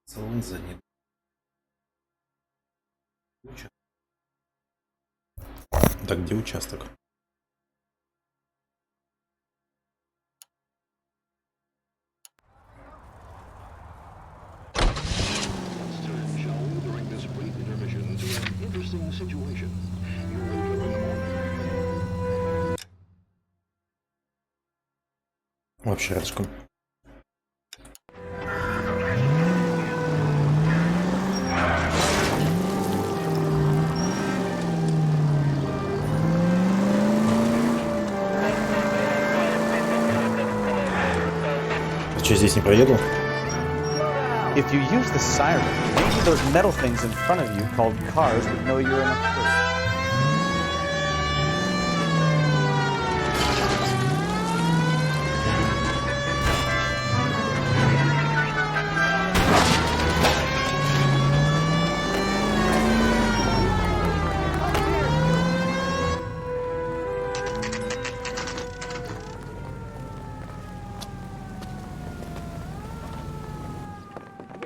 Салон занят. Так, где участок? Вообще рядышком. Что, здесь не проеду? If you use the siren, maybe those metal things in front of you called cars would know you're in a hurry.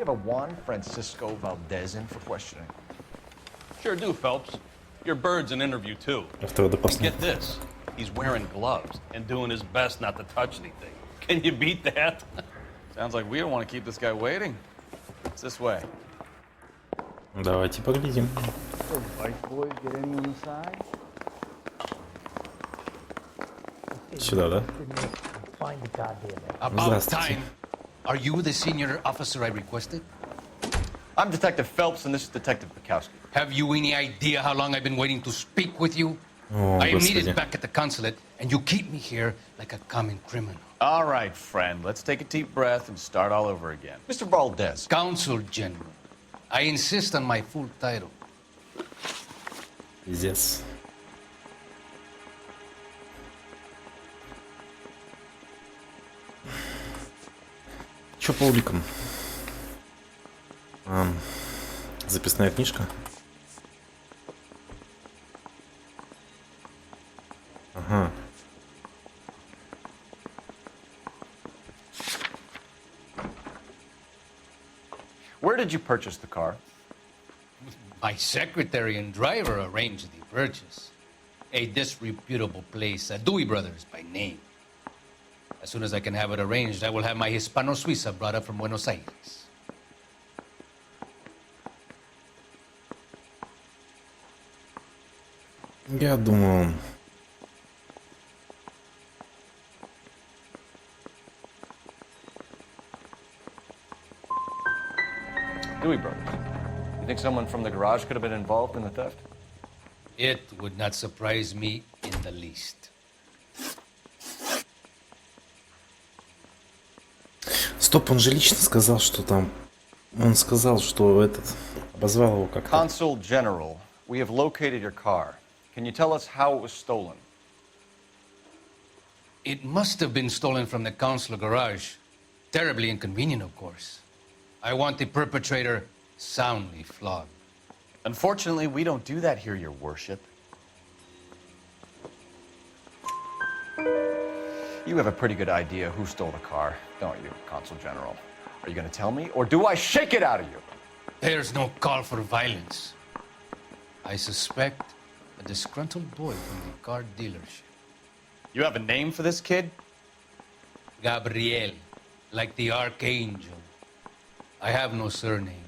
A Juan Francisco Valdez in for questioning. Sure do, Phelps. Your bird's an interview, too. Автоводопасный. Get this. He's wearing gloves and doing his best not to touch anything. Can you beat that? Sounds like we don't want to keep this guy waiting. It's this way. Давайте поглядим. Сюда, да? About time. Are you the senior officer I requested? I'm Detective Phelps, and this is Detective Bukowski. Have you any idea how long I've been waiting to speak with you? О, I am господи. needed back at the consulate, and you keep me here like a common criminal. All right, friend, let's take a deep breath and start all over again. Mr. Valdez. Consul General. I insist on my full title. Пиздец. Чё по уликам? Записная книжка. Ага. Where did you purchase the car? My secretary and driver arranged the purchase. A disreputable place, Dewey Brothers by name. As soon as I can have it arranged, I will have my Hispano Suiza brought up from Buenos Aires. Я думаю... Dewey Brothers. You think someone from the garage could have been involved in the theft? It would not surprise me in the least. Стоп, он же лично сказал, что там... Он сказал, что этот... Обозвал его как-то. Consul General, we have located your car. Can you tell us how it was stolen? It must have been stolen from the consular garage. Terribly inconvenient, of course. I want the perpetrator soundly flogged. Unfortunately, we don't do that here, Your Worship. You have a pretty good idea who stole the car, don't you, Consul General? Are you going to tell me, or do I shake it out of you? There's no call for violence. I suspect a disgruntled boy from the car dealership. You have a name for this kid? Gabriel, like the archangel. I have no surname.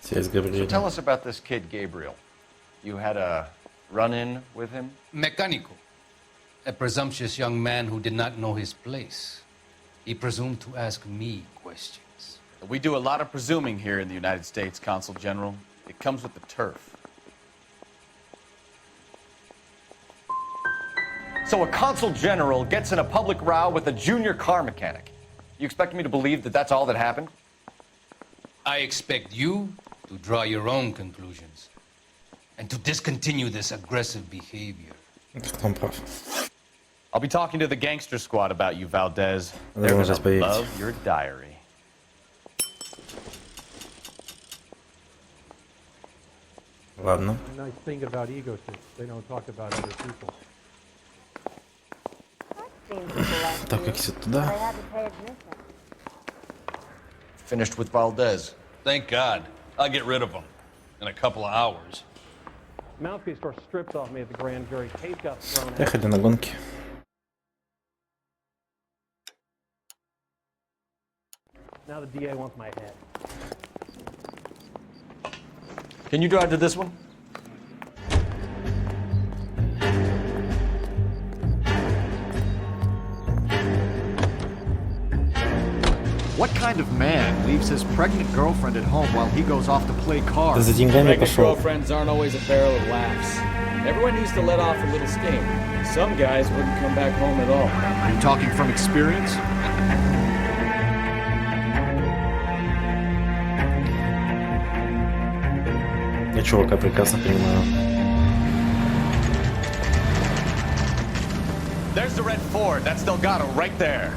Связь So Габриэля. tell us about this kid, Gabriel. You had a run-in with him? Mecánico, a presumptuous young man who did not know his place. He presumed to ask me questions. We do a lot of presuming here in the United States, Consul General. It comes with the turf. So a Consul General gets in a public row with a junior car mechanic. You expect me to believe that that's all that happened? I expect you to draw your own conclusions and to discontinue this aggressive behavior. Как-то он прав. I'll be talking to the gangster squad about you, Valdez. They're Должен gonna сейчас появиться. love your diary. Ладно. The nice thing about egotists, they don't talk about other people. Так, как все туда. Finished with Valdez. Thank God. I'll get rid of him in a couple of hours. Mouthpiece were stripped off me at the grand jury. Tape got thrown out. Поехали на гонки. Now the DA wants my head. Can you drive to this one? What kind of man leaves his pregnant girlfriend at home while he goes off to play Да cards? за деньгами Pregnant пошел. girlfriends aren't always a barrel of laughs. Everyone needs to let off a little steam. Some guys wouldn't come back home at all. Are you talking from experience? Я чувака прекрасно понимаю. There's the red Ford. That's Delgado right there.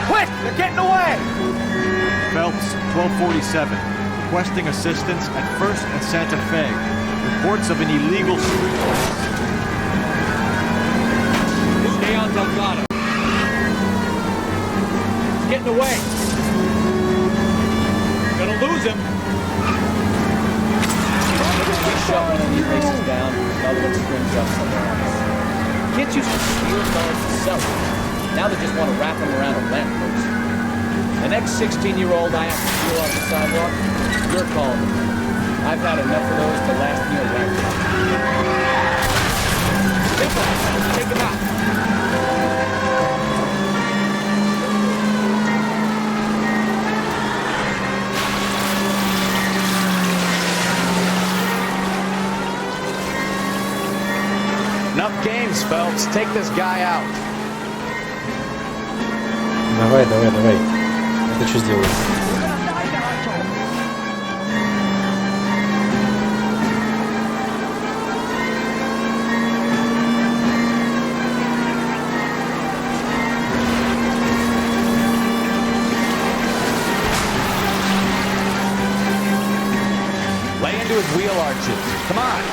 Quick! They're getting away! Phelps, 1247. Requesting assistance at 1st and Santa Fe. Reports of an illegal street race. Stay on Delgado. He's getting away. Gonna lose him. One shot when he races down, another one springs up somewhere else. Kids used to steal cars to sell them. Now they just want to wrap them around a lamppost. The next 16-year-old I have to steal off the sidewalk, you're calling me. I've had enough of those to last me a lifetime. Take him out. Enough games, Phelps. Take this guy out. Давай, давай, давай. Это что сделаешь? Lay into his wheel arches. Come on.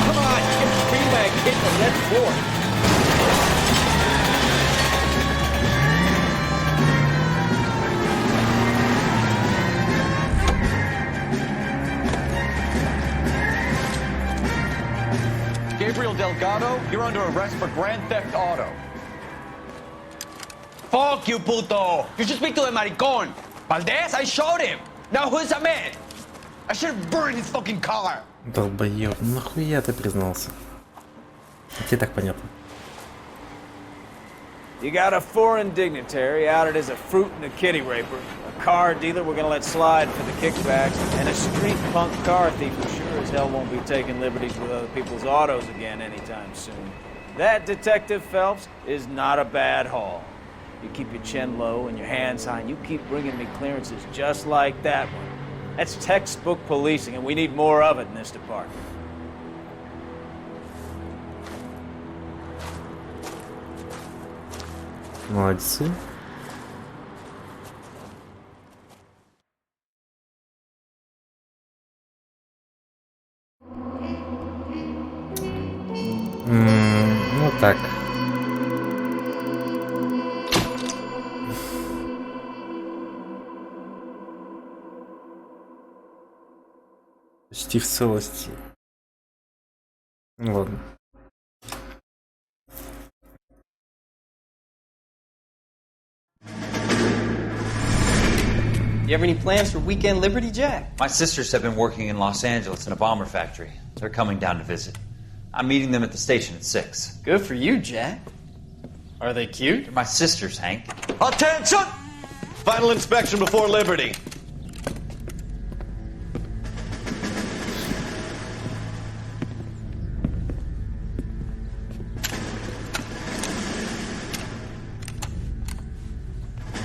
Come on, get the beanbag, get the red floor. Gabriel Delgado, you're under arrest for Grand Theft Auto. Fuck you, puto! You should speak to the maricón! Valdez, I showed him! Now who's a man? I should have burned his fucking car! Долбоёб, ну нахуя ты признался? Тебе так понятно. You got a foreign dignitary outed as a fruit and a kitty raper, a car dealer we're gonna let slide for the kickbacks, and a street punk car thief who sure as hell won't be taking liberties with other people's autos again anytime soon. That, Detective Phelps, is not a bad haul. You keep your chin low and your hands high, and you keep bringing me clearances just like that one. That's textbook policing, and we need more of it in this department. Молодцы. Ну так. Почти в целости. Ну ладно. You have any plans for Weekend Liberty, Jack? My sisters have been working in Los Angeles in a bomber factory. They're coming down to visit. I'm meeting them at the station at 6. Good for you, Jack. Are they cute? They're my sisters, Hank. Attention! Final inspection before liberty.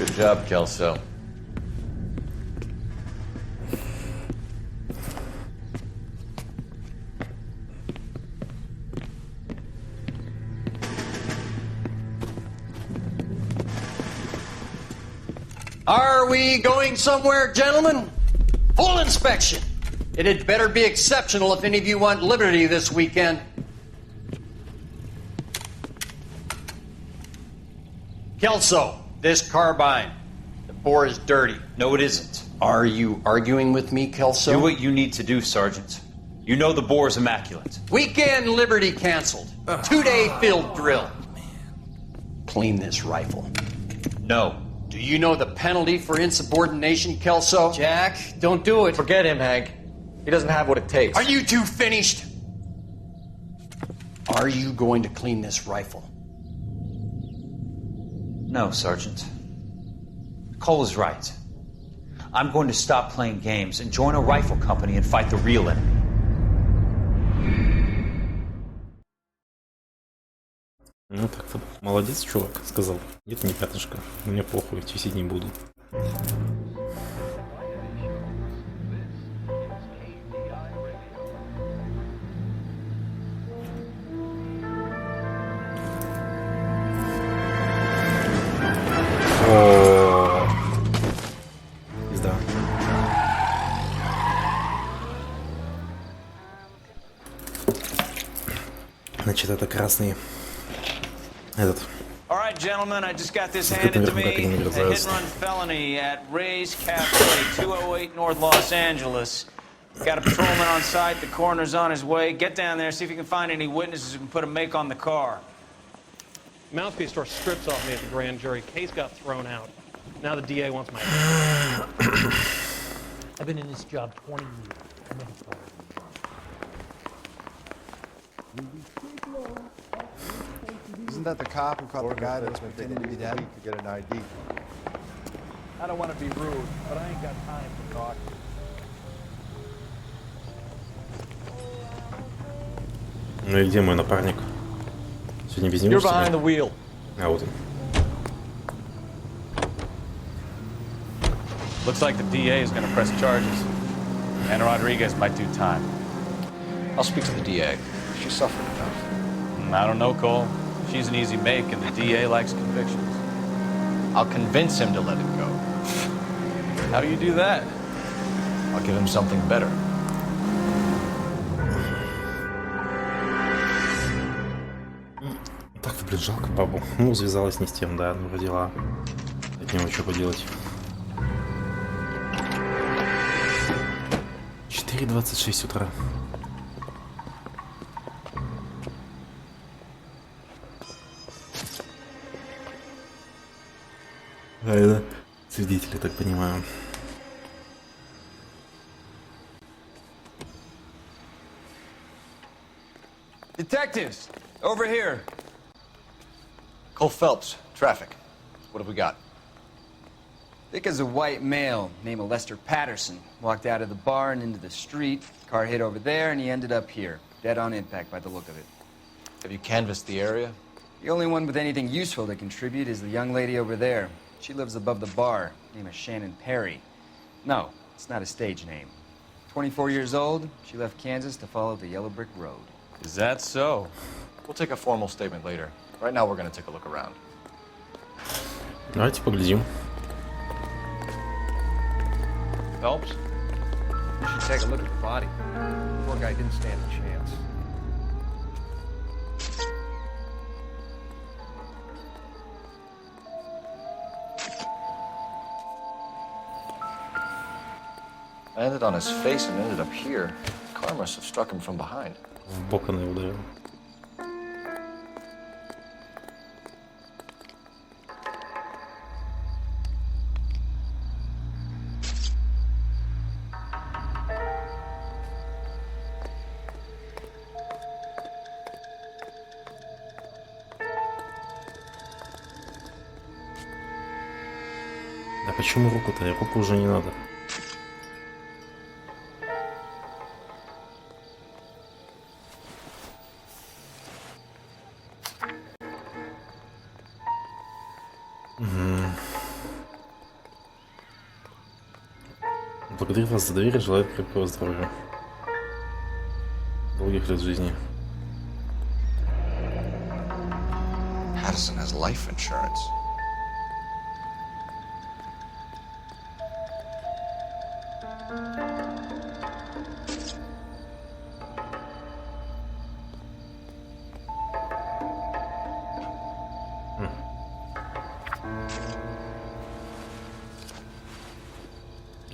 Good job, Kelso. Are we going somewhere, gentlemen? Full inspection. It had better be exceptional if any of you want liberty this weekend. Kelso, this carbine. The bore is dirty. No, it isn't. Are you arguing with me, Kelso? Do what you need to do, Sergeant. You know the bore is immaculate. Weekend liberty canceled. 2-day field drill. Clean this rifle. No. Do you know the penalty for insubordination, Kelso? Jack, don't do it. Forget him, Hank. He doesn't have what it takes. Are you two finished? Are you going to clean this rifle? No, Sergeant. Cole is right. I'm going to stop playing games and join a rifle company and fight the real enemy. Ну так-то молодец, чувак, сказал. Нет, не пятнышко. Мне похуй, тусить не буду. О, пизда. Значит, это красный. Этот. All right, gentlemen, I just got this handed to me. A hit-and-run felony at Ray's Cafe, 208 North Los Angeles. Got a patrolman on site. The coroner's on his way. Get down there, see if you can find any witnesses who can put a make on the car. Mouthpiece store strips off me at the grand jury. Case got thrown out. Now the DA wants my... I've been in this job 20 years. I never thought Isn't that the cop who caught the guy that was pretending to be dead? To get an ID. I don't want to be rude, but I ain't got time to talk. Ну и где мой напарник? Сегодня без него, You're что ли? behind the wheel. А вот он. Looks like the DA is going to press charges. And Rodriguez might do time. I'll speak to the DA. She suffered enough. I don't know, Cole. She's an easy make, and the DA likes convictions. I'll convince him to let it go. How do you do that? I'll give him something better. Так-то, блин, жалко бабу. Ну, связалась не с тем, да, ну, родила. От него что поделать. 4:26 утра. А это свидетели, так понимаю. Detectives, over here. Cole Phelps, traffic. What have we got? Thick as a white male named Lester Patterson. Walked out of the bar and into the street. Car hit over there and he ended up here. Dead on impact by the look of it. Have you canvassed the area? The only one with anything useful to contribute is the young lady over there. She lives above the bar. Name is Shannon Perry. No, it's not a stage name. 24 years old, she left Kansas to follow the Yellow Brick Road. Is that so? We'll take a formal statement later. Right now, we're going to take a look around. Давайте поглядим. Phelps? You should take a look at the body. Poor guy didn't stand a chance. Landed on his face and ended up here. The car must have struck him from behind. В бок она ударила. А почему руку-то? Руку уже не надо. Благодарит вас за доверие, желает крепкого здоровья. Долгих лет жизни. Patterson has life insurance.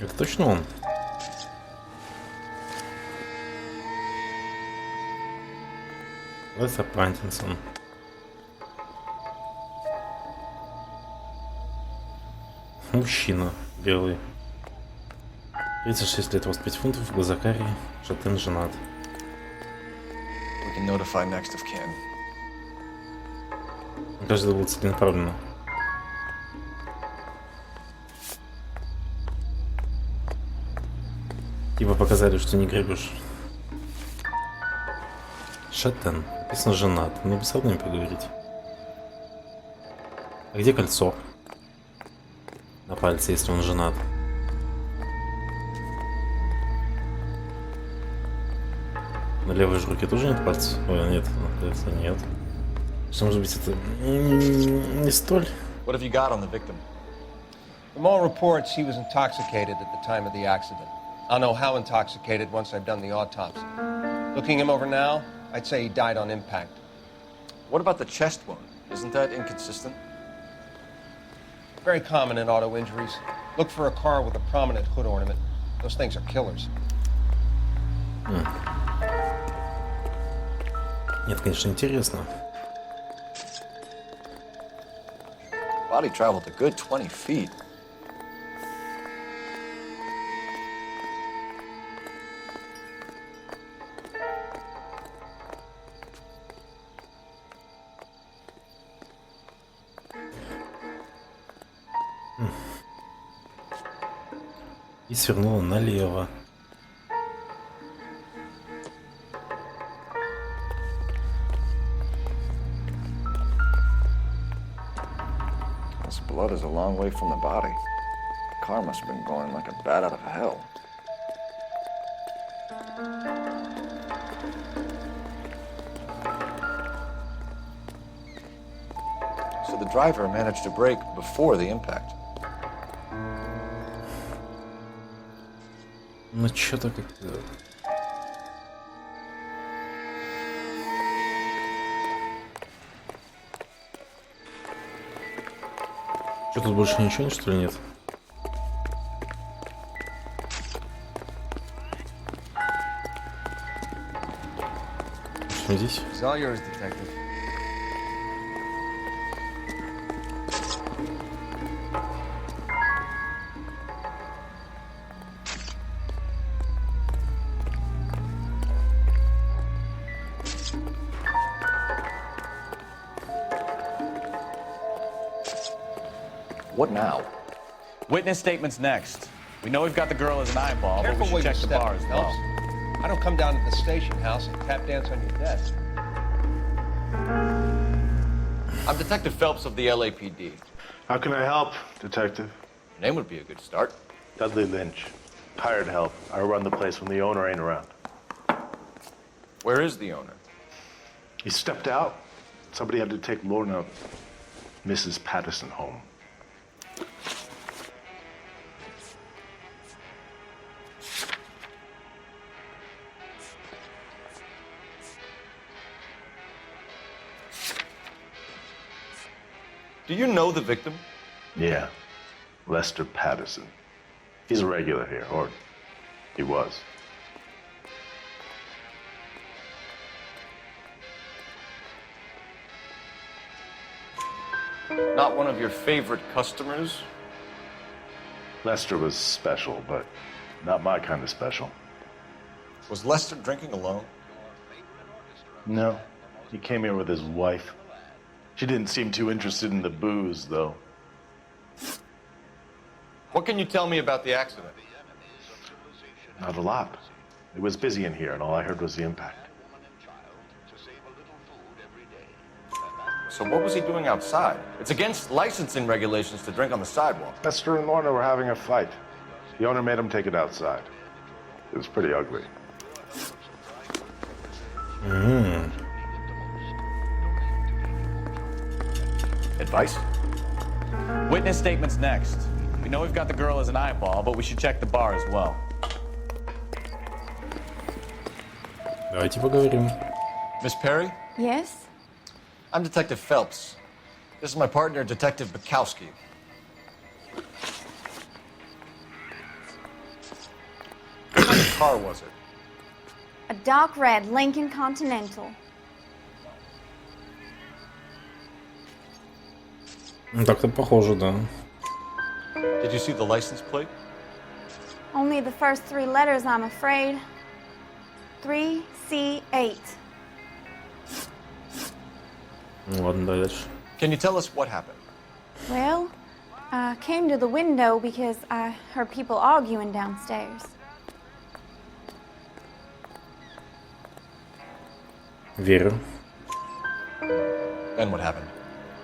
Это точно он? Это Паттинсон. Мужчина белый. 36 лет, рост 5 фунтов, глаза карие, шатен, женат. We can notify next of kin. Каждый был целенаправленно. Типа показали, что не гребешь. Шатен. Написано женат. Ну, без одной поговорить. А где кольцо? На пальце, если он женат. На левой же руке тоже нет пальца? Ой, нет, это нет. Что может быть это не столь? What have you got on the victim? From all reports, he was intoxicated at the time of the accident. I'll know how intoxicated once I've done the autopsy. Looking him over now, I'd say he died on impact. What about the chest wound? Isn't that inconsistent? Very common in auto injuries. Look for a car with a prominent hood ornament. Those things are killers. Нет, конечно, интересно. Body traveled a good 20 feet. И свернула налево. This blood is a long way from the body. The car must have been going like a bat out of hell. So the driver managed to brake before the impact. Ну что-то как-то... Что, тут больше ничего, что ли, нет? Что здесь? It's all yours, detective. What now? Witness statements next. We know we've got the girl as an eyeball, Careful but we where should you check the step, bar as well. Phelps. I don't come down to the station house and tap dance on your desk. I'm Detective Phelps of the LAPD. How can I help, Detective? Your name would be a good start. Dudley Lynch. Hired help. I run the place when the owner ain't around. Where is the owner? He stepped out. Somebody had to take Lorna, Mrs. Patterson, home. Do you know the victim? Yeah. Lester Patterson. He's a regular here, or he was. Not one of your favorite customers? Lester was special, but not my kind of special. Was Lester drinking alone? No. He came here with his wife. She didn't seem too interested in the booze, though. What can you tell me about the accident? Not a lot. It was busy in here, and all I heard was the impact. So what was he doing outside? It's against licensing regulations to drink on the sidewalk. Lester and Lorna were having a fight. The owner made him take it outside. It was pretty ugly. Advice? Witness statements next. We know we've got the girl as an eyeball, but we should check the bar as well. Давайте поговорим. Miss Perry? Yes? I'm Detective Phelps. This is my partner, Detective Bukowski. What kind of car was it? A dark red Lincoln Continental. Так-то похоже, да. Did you see the license plate? Only the first 3 letters, I'm afraid. 3C8. Ладно, дальше. Can you tell us what happened? Well, I came to the window because I heard people arguing downstairs. Верю. Then what happened?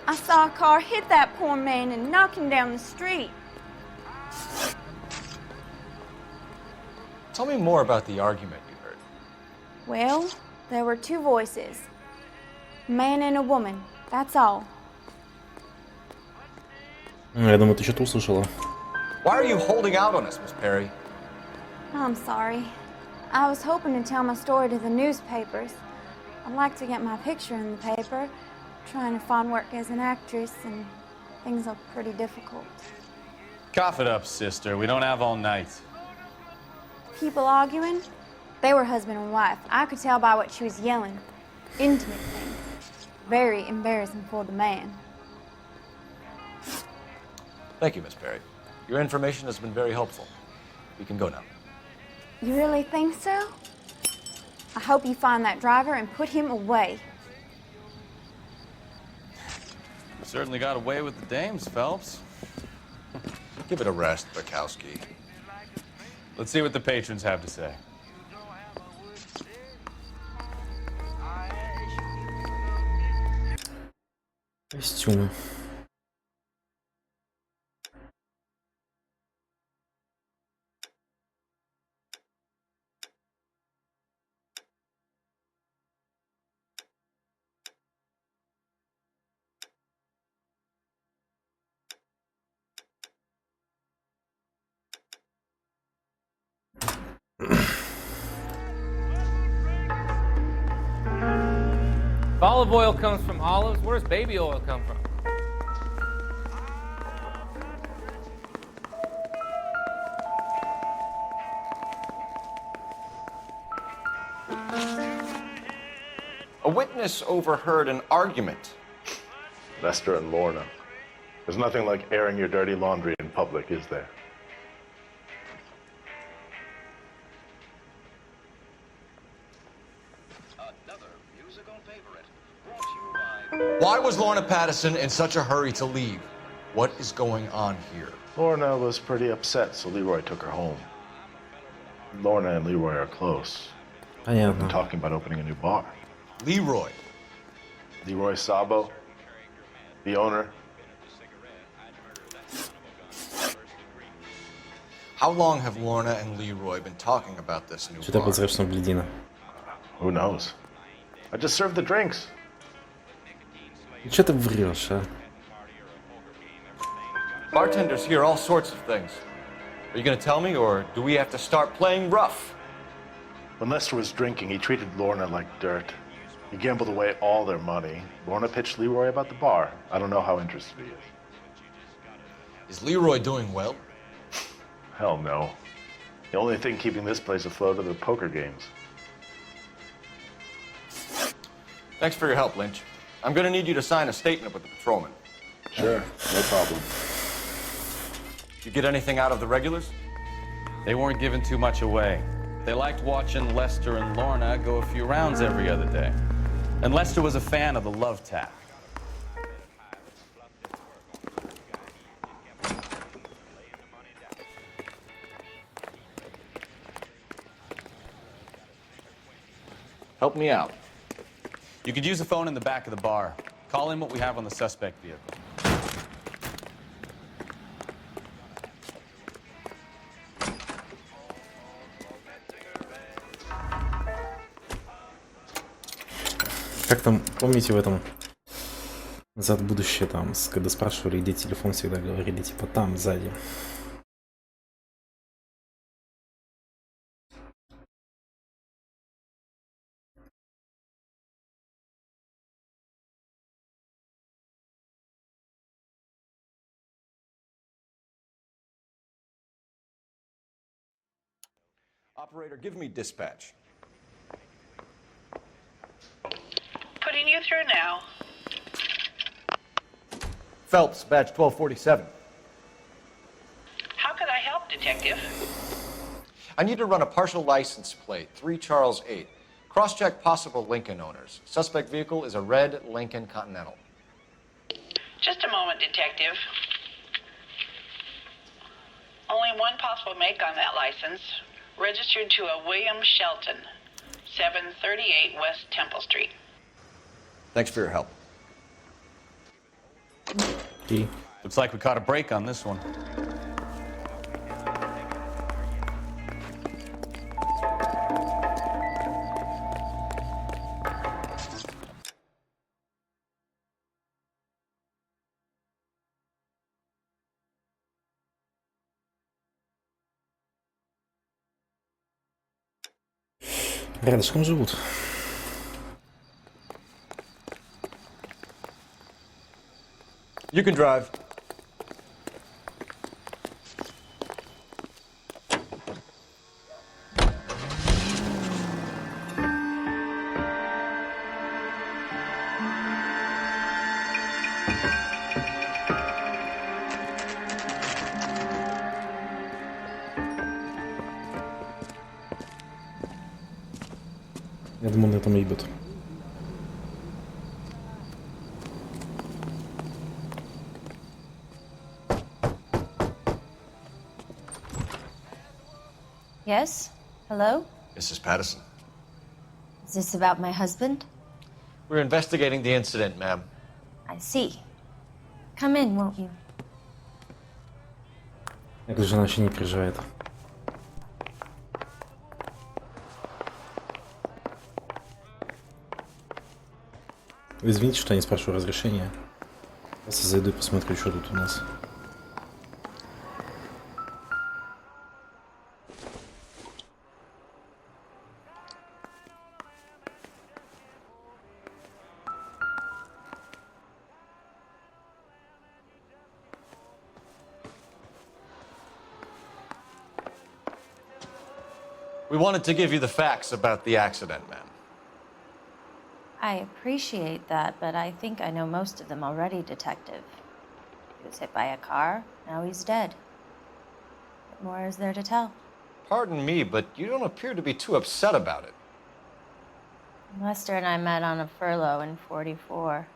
I saw a car hit that poor man and knock him down the street. Tell me more about the argument you heard. Well, there were 2 voices. A man and a woman. That's all. Я думаю, ты что-то услышала. Why are you holding out on us, Miss Perry? I'm sorry. I was hoping to tell my story to the newspapers. I'd like to get my picture in the paper. Trying to find work as an actress, and things are pretty difficult. Cough it up, sister. We don't have all night. People arguing? They were husband and wife. I could tell by what she was yelling. Intimate things. Very embarrassing for the man. Thank you, Miss Perry. Your information has been very helpful. We can go now. You really think so? I hope you find that driver and put him away. You certainly got away with the dames, Phelps. Give it a rest, Bukowski. Let's see what the patrons have to say. Костюмы. If olive oil comes from olives, where does baby oil come from? A witness overheard an argument. Lester and Lorna. There's nothing like airing your dirty laundry in public, is there? Why was Lorna Patterson in such a hurry to leave? What is going on here? Lorna was pretty upset, so Leroy took her home. Lorna and Leroy are close. They've been talking about opening a new bar. Leroy? Leroy Sabo, the owner. How long have Lorna and Leroy been talking about this new Что-то bar? прозрачно бледина. Who knows? I just served the drinks. Что ты врешь, а? Bartenders hear all sorts of things. Are you going to tell me, or do we have to start playing rough? When Lester was drinking, he treated Lorna like dirt. He gambled away all their money. Lorna pitched Leroy about the bar. I don't know how interested he is. Is Leroy doing well? Hell no. The only thing keeping this place afloat are the poker games. Thanks for your help, Lynch. I'm going to need you to sign a statement with the patrolman. Sure, no problem. You get anything out of the regulars? They weren't giving too much away. They liked watching Lester and Lorna go a few rounds every other day. And Lester was a fan of the love tap. Help me out. You could use the phone in the back of the bar. Call in what we have on the suspect vehicle. Как там, помните в этом «Назад в будущее», там, когда спрашивали, где телефон, всегда говорили, типа, там, сзади. Operator, give me dispatch. Putting you through now. Phelps, badge 1247. How could I help, Detective? I need to run a partial license plate, 3 Charles 8. Cross-check possible Lincoln owners. Suspect vehicle is a red Lincoln Continental. Just a moment, Detective. Only one possible make on that license. Registered to a William Shelton, 738 West Temple Street. Thanks for your help. Looks like we caught a break on this one. Рядышком живут. You can drive. Я думаю, на этом и ебет. Yes? Hello? Mrs. Patterson. Is this about my husband? We're investigating the incident, ma'am. I see. Come in, won't you? Эта жена вообще не переживает. Вы извините, что я не спрашиваю разрешения. Просто зайду и посмотрю, что тут у нас. We wanted to give you the facts about the accident, ma'am. I appreciate that, but I think I know most of them already, Detective. He was hit by a car, now he's dead. What more is there to tell? Pardon me, but you don't appear to be too upset about it. Lester and I met on a furlough in '44.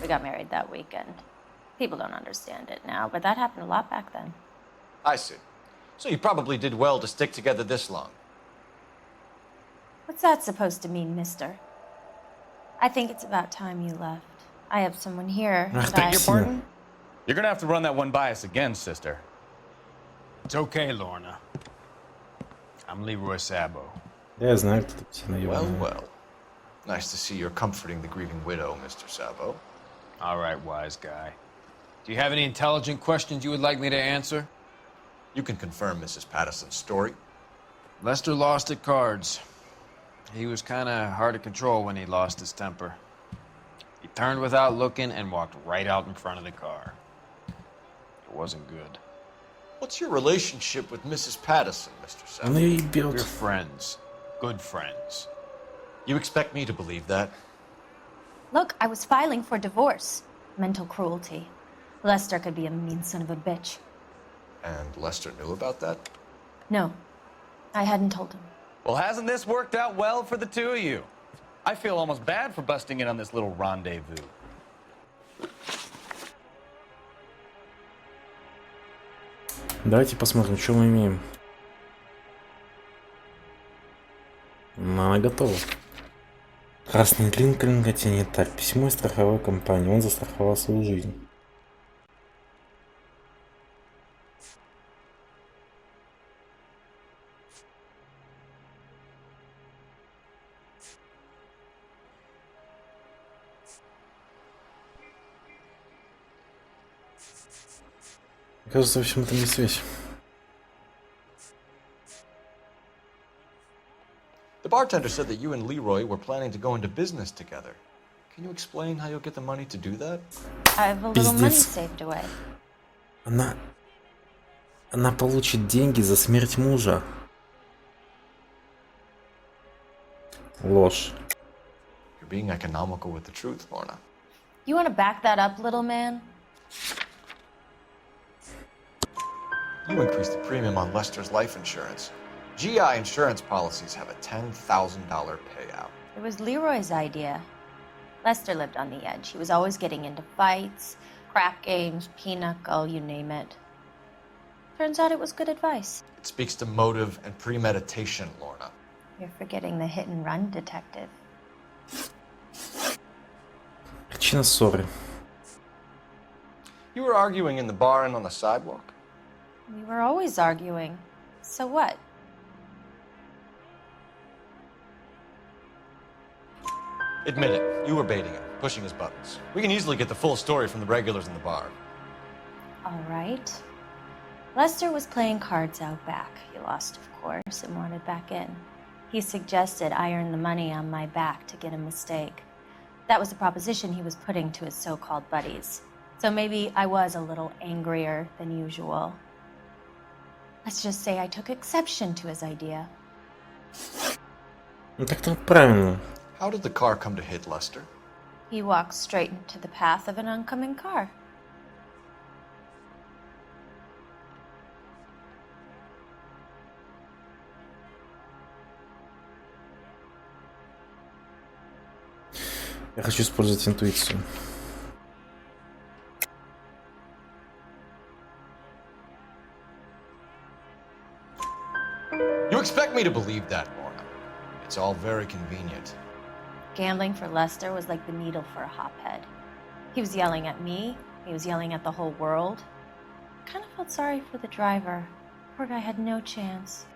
We got married that weekend. People don't understand it now, but that happened a lot back then. I see. So you probably did well to stick together this long. What's that supposed to mean, mister? I think it's about time you left. I have someone here. You're gonna have to run that one by us again, sister. It's okay, Lorna. I'm Leroy Sabo. Я знаю, кто тут все Well, наебанные. well. Nice to see you're comforting the grieving widow, Mr. Sabo. All right, wise guy. Do you have any intelligent questions you would like me to answer? You can confirm Mrs. Patterson's story. Lester lost at cards. He was kind of hard to control when he lost his temper. He turned without looking and walked right out in front of the car. It wasn't good. What's your relationship with Mrs. Patterson, Mr. Sabo? Он ее ебет. We're friends. Good friends. You expect me to believe that? Look, I was filing for divorce. Mental cruelty. Lester could be a mean son of a bitch. And Lester knew about that? No, I hadn't told him. Well, hasn't this worked out well for the two of you? I feel almost bad for busting in on this little rendezvous. Давайте посмотрим, что мы имеем. Она готова. Красный Линкольн тянет так. Письмо из страховой компании. Он застраховал свою жизнь. Мне кажется, в общем, это не связь. The bartender said that you and Leroy were planning to go into business together. Can you explain how you'll get the money to do that? I have a little money Пиздец. saved away. Она получит деньги за смерть мужа. Ложь. You're being economical with the truth, Lorna. You want to back that up, little man? You increased the premium on Lester's life insurance. GI insurance policies have a $10,000 payout. It was Leroy's idea. Lester lived on the edge. He was always getting into fights, crap games, pinochle, you name it. Turns out it was good advice. It speaks to motive and premeditation, Lorna. You're forgetting the hit and run detective. Причина ссоры. You were arguing in the bar and on the sidewalk? We were always arguing. So what? Admit it, you were baiting him, pushing his buttons. We can easily get the full story from the regulars in the bar. All right. Lester was playing cards out back. He lost, of course, and wanted back in. He suggested I earn the money on my back to get a mistake. That was the proposition he was putting to his so-called buddies. So maybe I was a little angrier than usual. Let's just say I took exception to his idea. Ну так-то правильно. How did the car come to hit Lester? He walked straight into the path of an oncoming car. Я хочу использовать интуицию. You expect me to believe that, Lorna? It's all very convenient. Gambling for Lester was like the needle for a hophead. He was yelling at me. He was yelling at the whole world. I kind of felt sorry for the driver. Poor guy had no chance.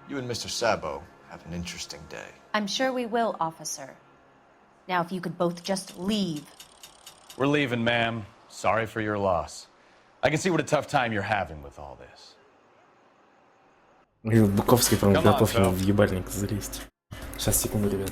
You and Mr. Sabo have an interesting day. I'm sure we will, officer. Now, if you could both just leave. We're leaving, ma'am. Sorry for your loss. I can see what a tough time you're having with all this. И Буковский прям Come on, готов ему Phil. в ебальник залезть. Сейчас, секунду, ребят.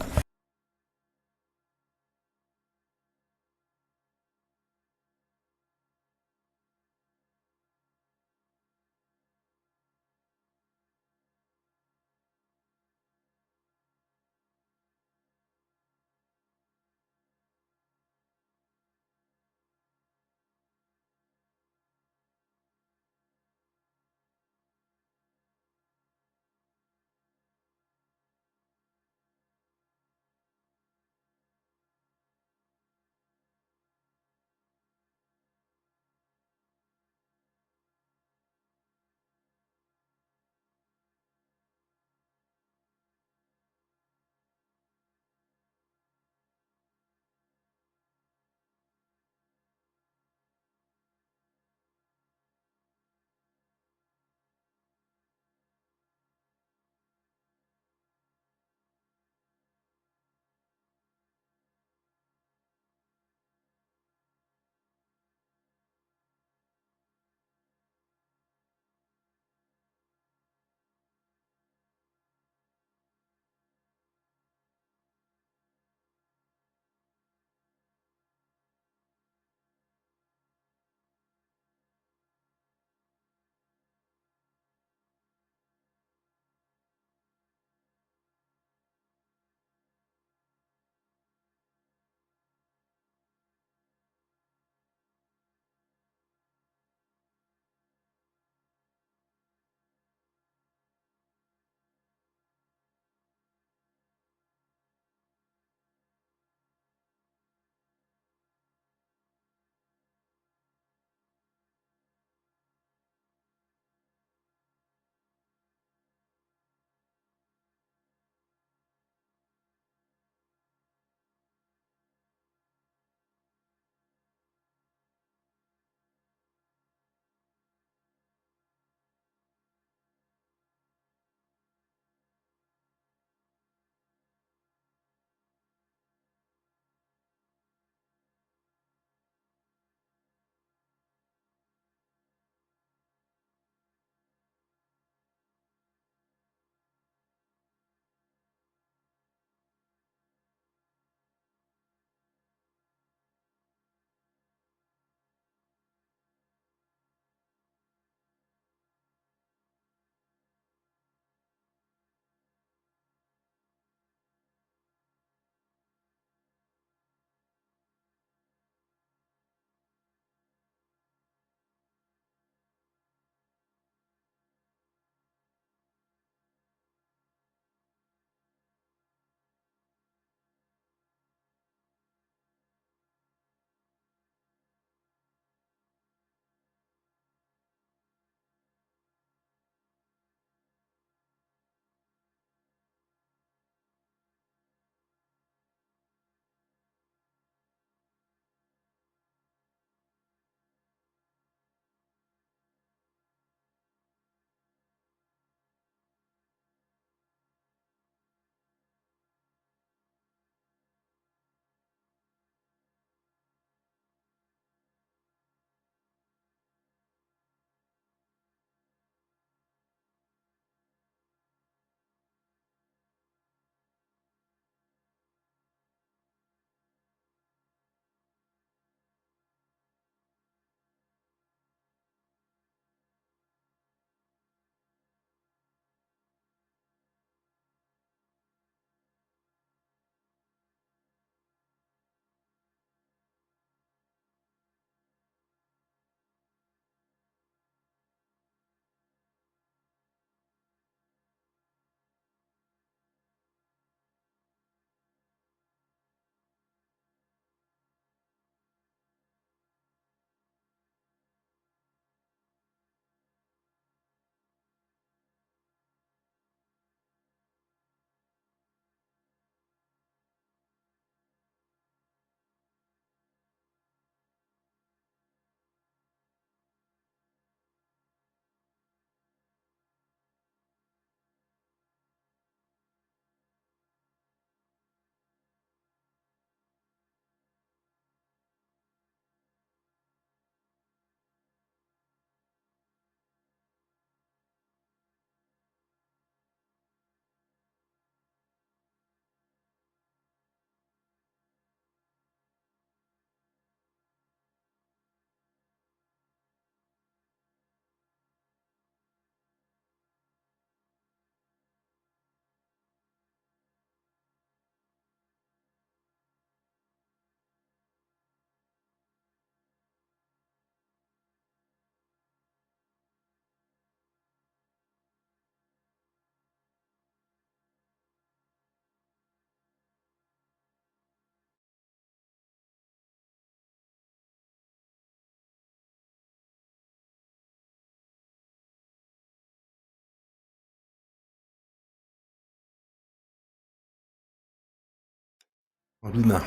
Обидно.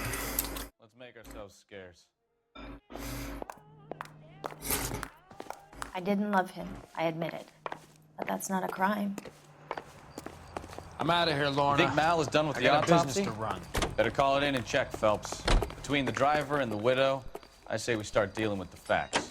Let's make ourselves scarce. I didn't love him, I admit it. But that's not a crime. I'm out of here, Lorna. Think Mal is done with I the got a autopsy? business to run. Better call it in and check, Phelps. Between the driver and the widow, I say we start dealing with the facts.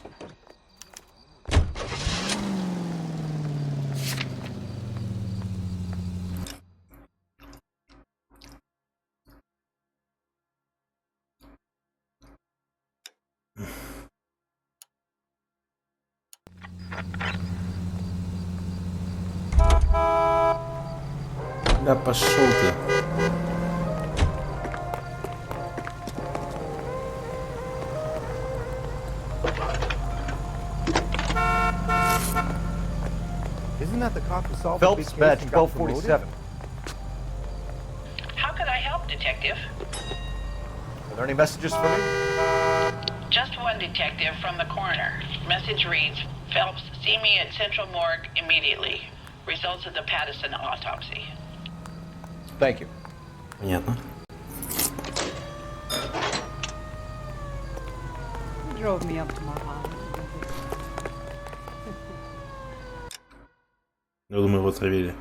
Да пошел ты. Isn't that the cop who solved Phelps, the big badge case and got 1247. How can I help, Detective? Are there any messages for me? Just one detective from the coroner. Message reads, Phelps, see me at Central Morgue immediately. Results of the Pattison autopsy. Thank you. Понятно. You drove me up to my house. Я думаю, его отравили.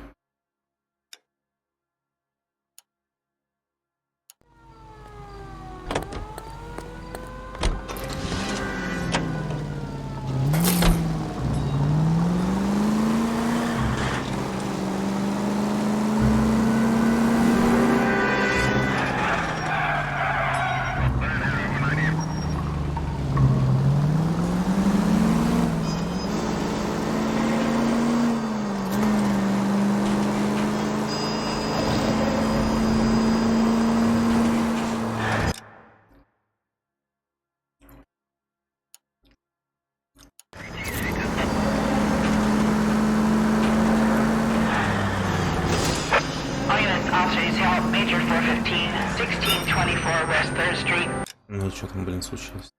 Major 415, 1624 West 3rd Street. Ну что там, блин, случилось?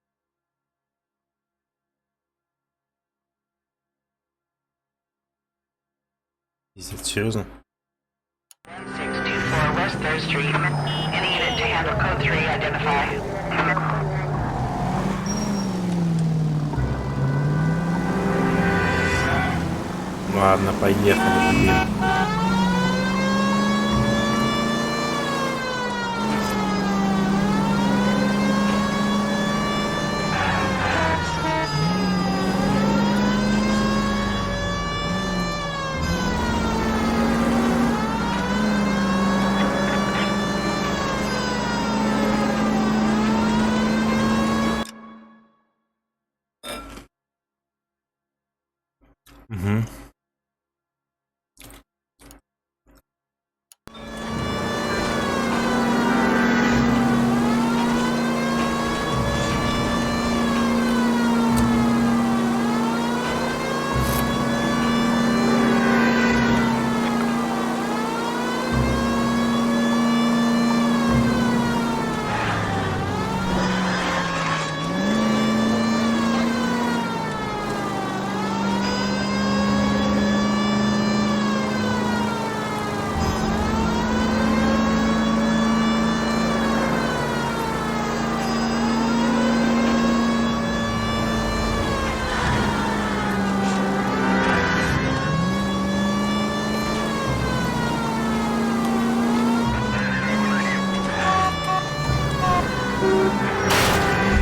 Пиздец, серьезно? 1624 West 3rd Street. Any unit to handle code 3, identify. Ладно, поехали. Угу.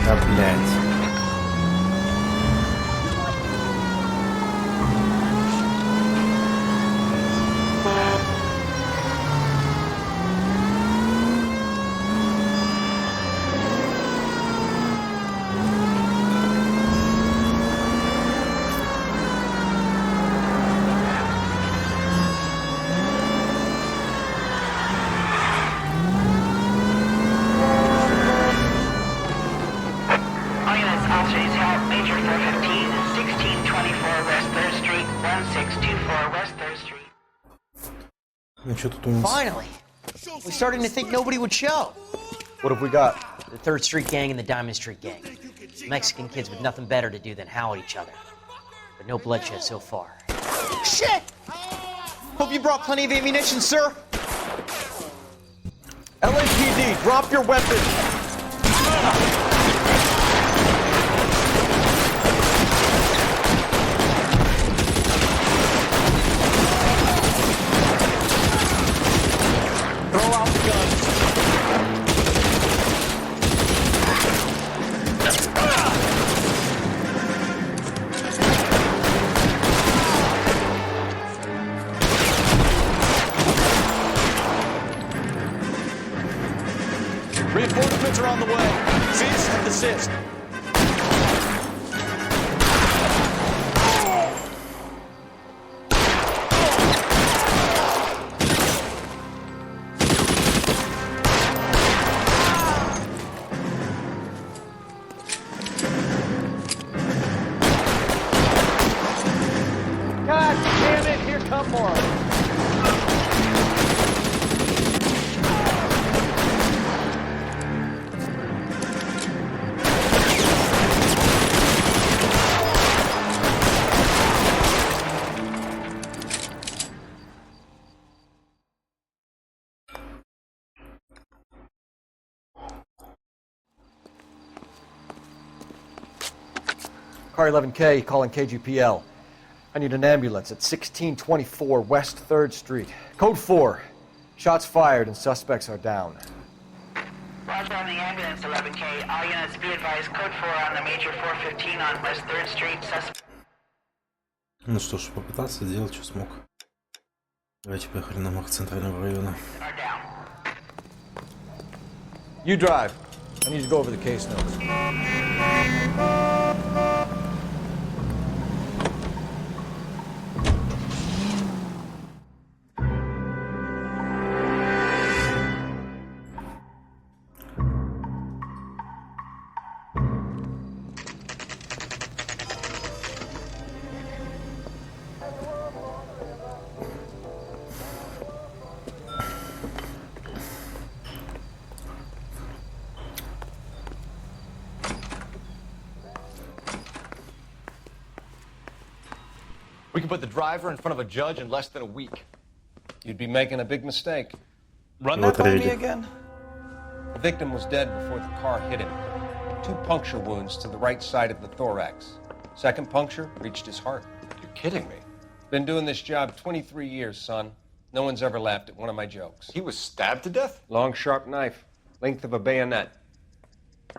Да, блядь. Ну что тут у нас? Finally! We're starting to think nobody would show. What have we got? The 3rd Street Gang and the Diamond Street Gang. Mexican kids with nothing better to do than howl at each other. But no bloodshed so far. Shit! Hope you brought plenty of ammunition, sir. LAPD, drop your weapon! Throw out the guns. Reinforcements are on the way. Cease and desist. God damn it, here come more. Car 11K calling KGPL. I need an ambulance at 1624 West 3rd Street. Code 4. Shots fired and suspects are down. Roger on the ambulance, 11K. All units be advised, code 4 on the major 415 on West 3rd Street. Suspect. Ну что ж, попытался сделать, что смог. Давайте поехали на мах центрального района. You drive. I need to go over the case notes. We can put the driver in front of a judge in less than a week. You'd be making a big mistake. Run that by me again? The victim was dead before the car hit him. 2 puncture wounds to the right side of the thorax. Second puncture reached his heart. You're kidding me. Been doing this job 23 years, son. No one's ever laughed at one of my jokes. He was stabbed to death? Long, sharp knife. Length of a bayonet.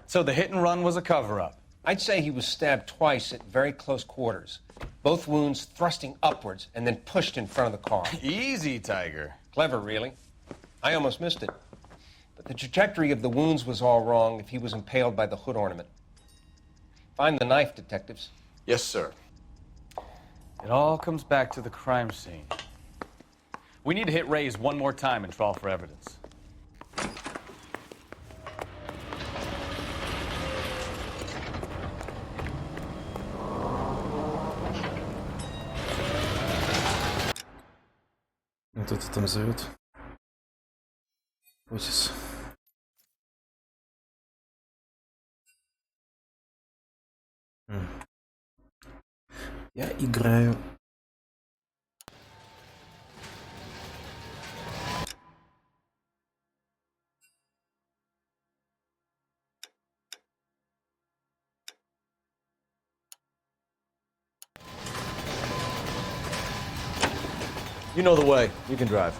So the hit and run was a cover-up? I'd say he was stabbed twice at very close quarters. Both wounds thrusting upwards and then pushed in front of the car. Easy, Tiger. Clever, really. I almost missed it. But the trajectory of the wounds was all wrong if he was impaled by the hood ornament. Find the knife, detectives. Yes, sir. It all comes back to the crime scene. We need to hit Ray's one more time and trawl for evidence. Кто-то там зовет. Отис. Я играю. You know the way. You can drive.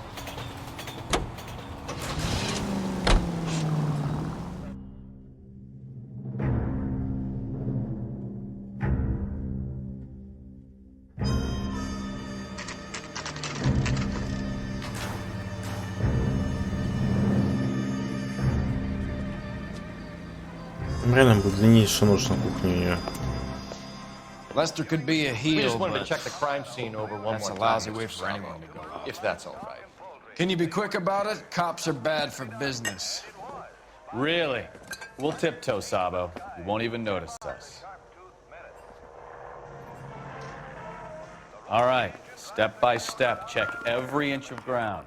Реально был длиннейший нож на кухне у нее. Lester could be a heel, We just wanted but to check the crime scene over one that's more a time. lousy way for anyone to go. If that's all right. Can you be quick about it? Cops are bad for business. Really? We'll tiptoe, Sabo. You won't even notice us. All right, step by step, check every inch of ground.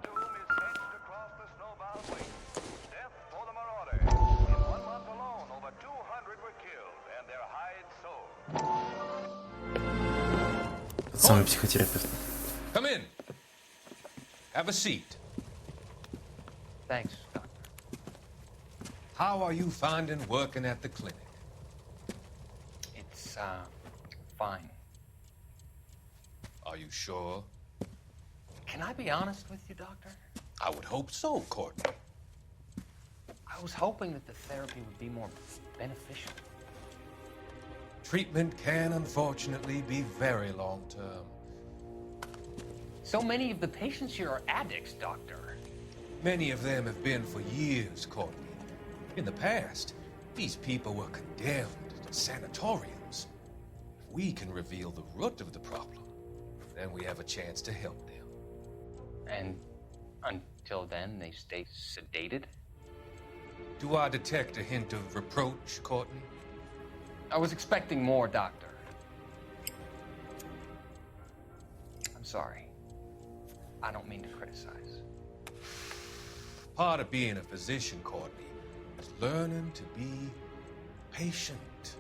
Тот самый психотерапевт. Come in. Have a seat. Thanks, Doctor. How are you finding working at the clinic? It's, fine. Are you sure? Can I be honest with you, Doctor? I would hope so, Courtney. I was hoping that the therapy would be more beneficial. Treatment can, unfortunately, be very long-term. So many of the patients here are addicts, Doctor. Many of them have been for years, Courtney. In the past, these people were condemned to sanatoriums. If we can reveal the root of the problem, then we have a chance to help them. And until then, they stay sedated? Do I detect a hint of reproach, Courtney? I was expecting more, Doctor. I'm sorry. I don't mean to criticize. Part of being a physician, Courtney, is learning to be patient.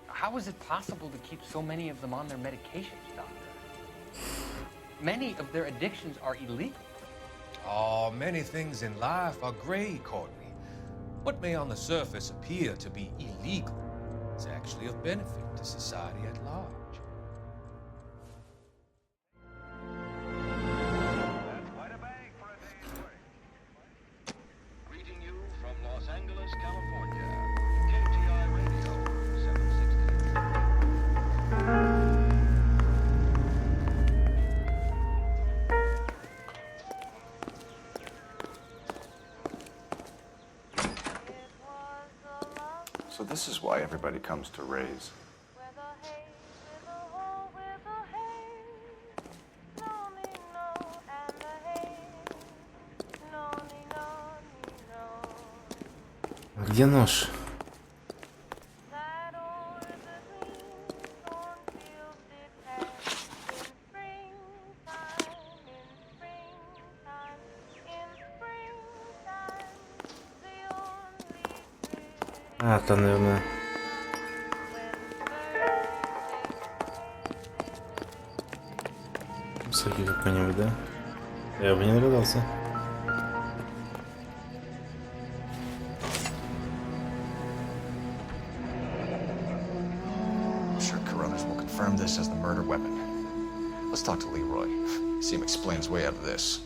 How is it possible to keep so many of them on their medications, Doctor? Many of their addictions are illegal. Oh, many things in life are gray, Courtney. What may on the surface appear to be illegal is actually of benefit to society at large. Greeting you from Los Angeles, California. KTI Radio 760. So this is why everybody comes to Ray's. Где нож? А, там, наверное... Высокий какой-нибудь, да? Я бы не догадался. Confirm this as the murder weapon. Let's talk to Leroy. See him explain his way out of this.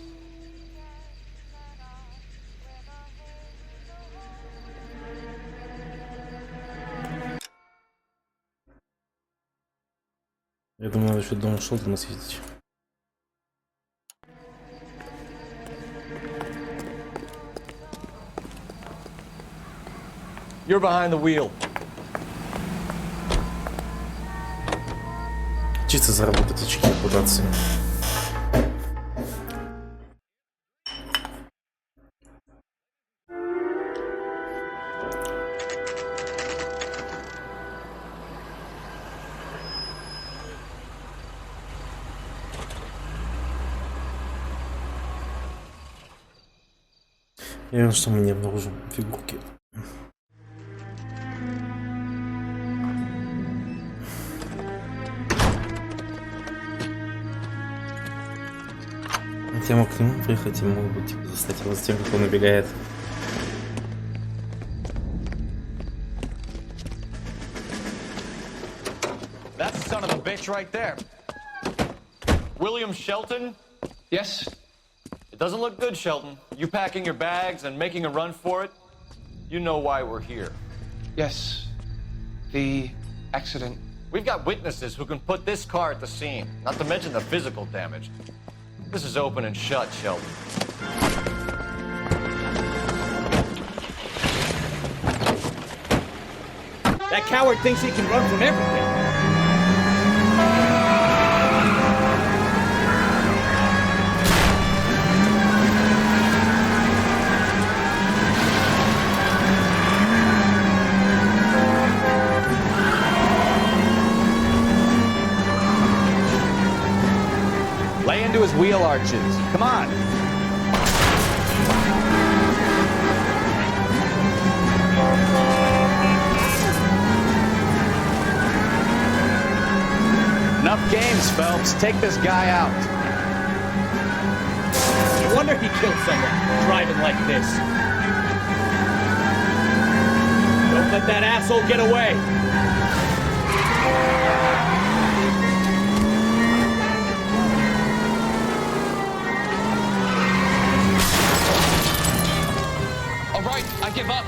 Я думаю, надо еще дом Шелтона съездить. You're behind the wheel. Чисто заработать очки репутации. Я уверен, что мы не обнаружим фигурки. Я мог к нему приехать и мог бы типа застать его за тем, как он убегает. That's the son of a bitch right there. William Shelton? Yes? It doesn't look good, Shelton. You packing your bags and making a run for it? You know why we're here. Yes. The accident. We've got witnesses who can put this car at the scene, not to mention the physical damage. This is open and shut, Shelton. That coward thinks he can run from everything. Lay into his wheel arches. Come on. Enough games, Phelps. Take this guy out. No wonder he killed someone driving like this. let that asshole get away. All right, I give up.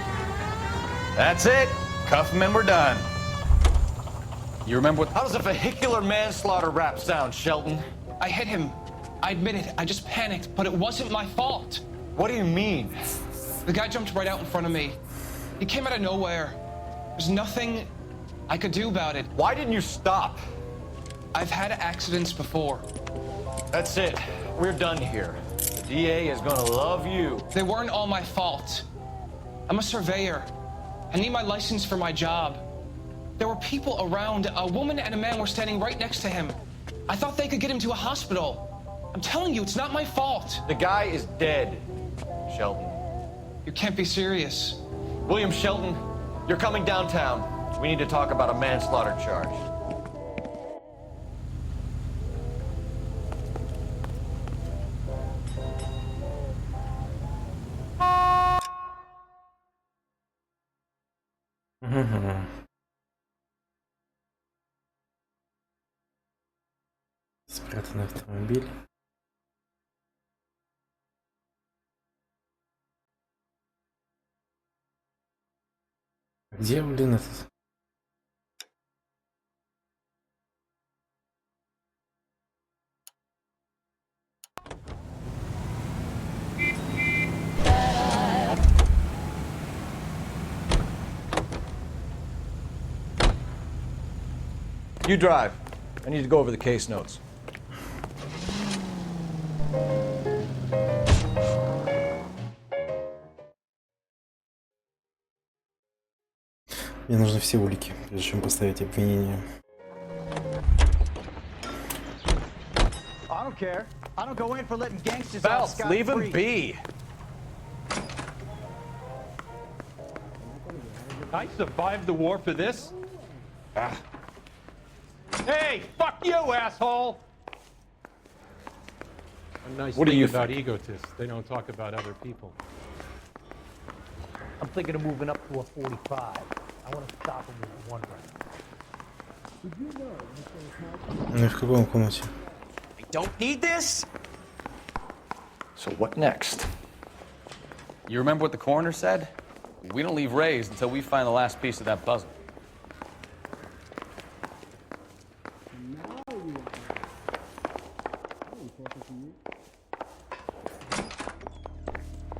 That's it. Cuff him and we're done. You remember what... How does a vehicular manslaughter rap sound, Shelton? I hit him. I admit it. I just panicked, but it wasn't my fault. What do you mean? The guy jumped right out in front of me. He came out of nowhere. There's nothing I could do about it. Why didn't you stop? I've had accidents before. That's it. We're done here. The DA is gonna love you. They weren't all my fault. I'm a surveyor. I need my license for my job. There were people around. A woman and a man were standing right next to him. I thought they could get him to a hospital. I'm telling you, it's not my fault. The guy is dead, Shelton. You can't be serious. William Shelton, you're coming downtown. We need to talk about a manslaughter charge. Спрятанный автомобиль. Где, блин, этот? You drive. I need to go over the case notes. Мне нужны все улики, прежде чем поставить обвинение. I don't care. I don't go in for letting gangsters Phelps, off scot-free. leave him be. I survived the war for this? Hey, fuck you, asshole! A nice What do thing you about think? egotists, they don't talk about other people. I'm thinking of moving up to a 45. I want to stop him with one round. Ну и в каком комнате? I don't need this. So what next? You remember what the coroner said? We don't leave Ray's until we find the last piece of that puzzle.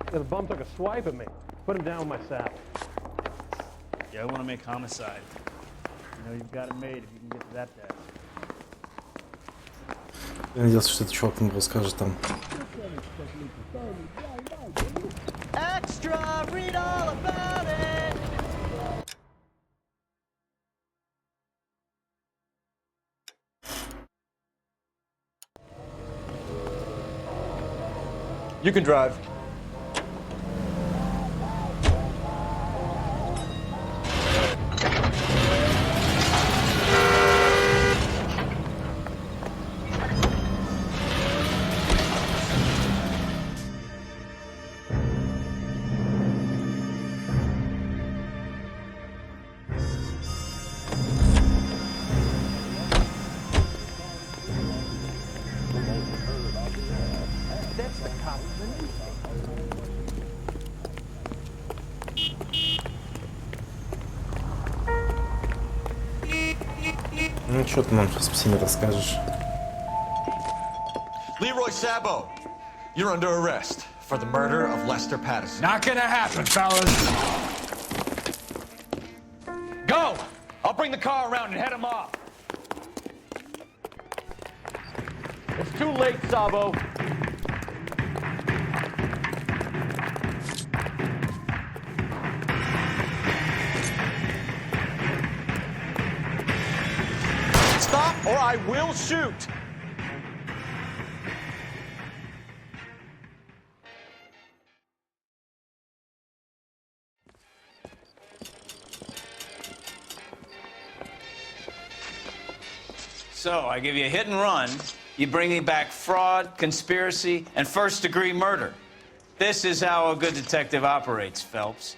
The bum took a swipe at me. Put him down with my saddle. Yeah, I want to make homicide. You know, you've got it made if you can get to that desk. Я надеялся, что этот чувак нам расскажет там. Extra, read all about it. You can drive. That's the cop in the newspaper. Ну что ты нам сейчас всеми расскажешь? Leroy Sabo, you're under arrest for the murder of Lester Patterson. Not gonna happen, fellas. Go! I'll bring the car around and head him off. It's too late, Sabo. Stop or I will shoot. So, I give you a hit and run, you bring me back fraud, conspiracy, and first-degree murder. This is how a good detective operates, Phelps.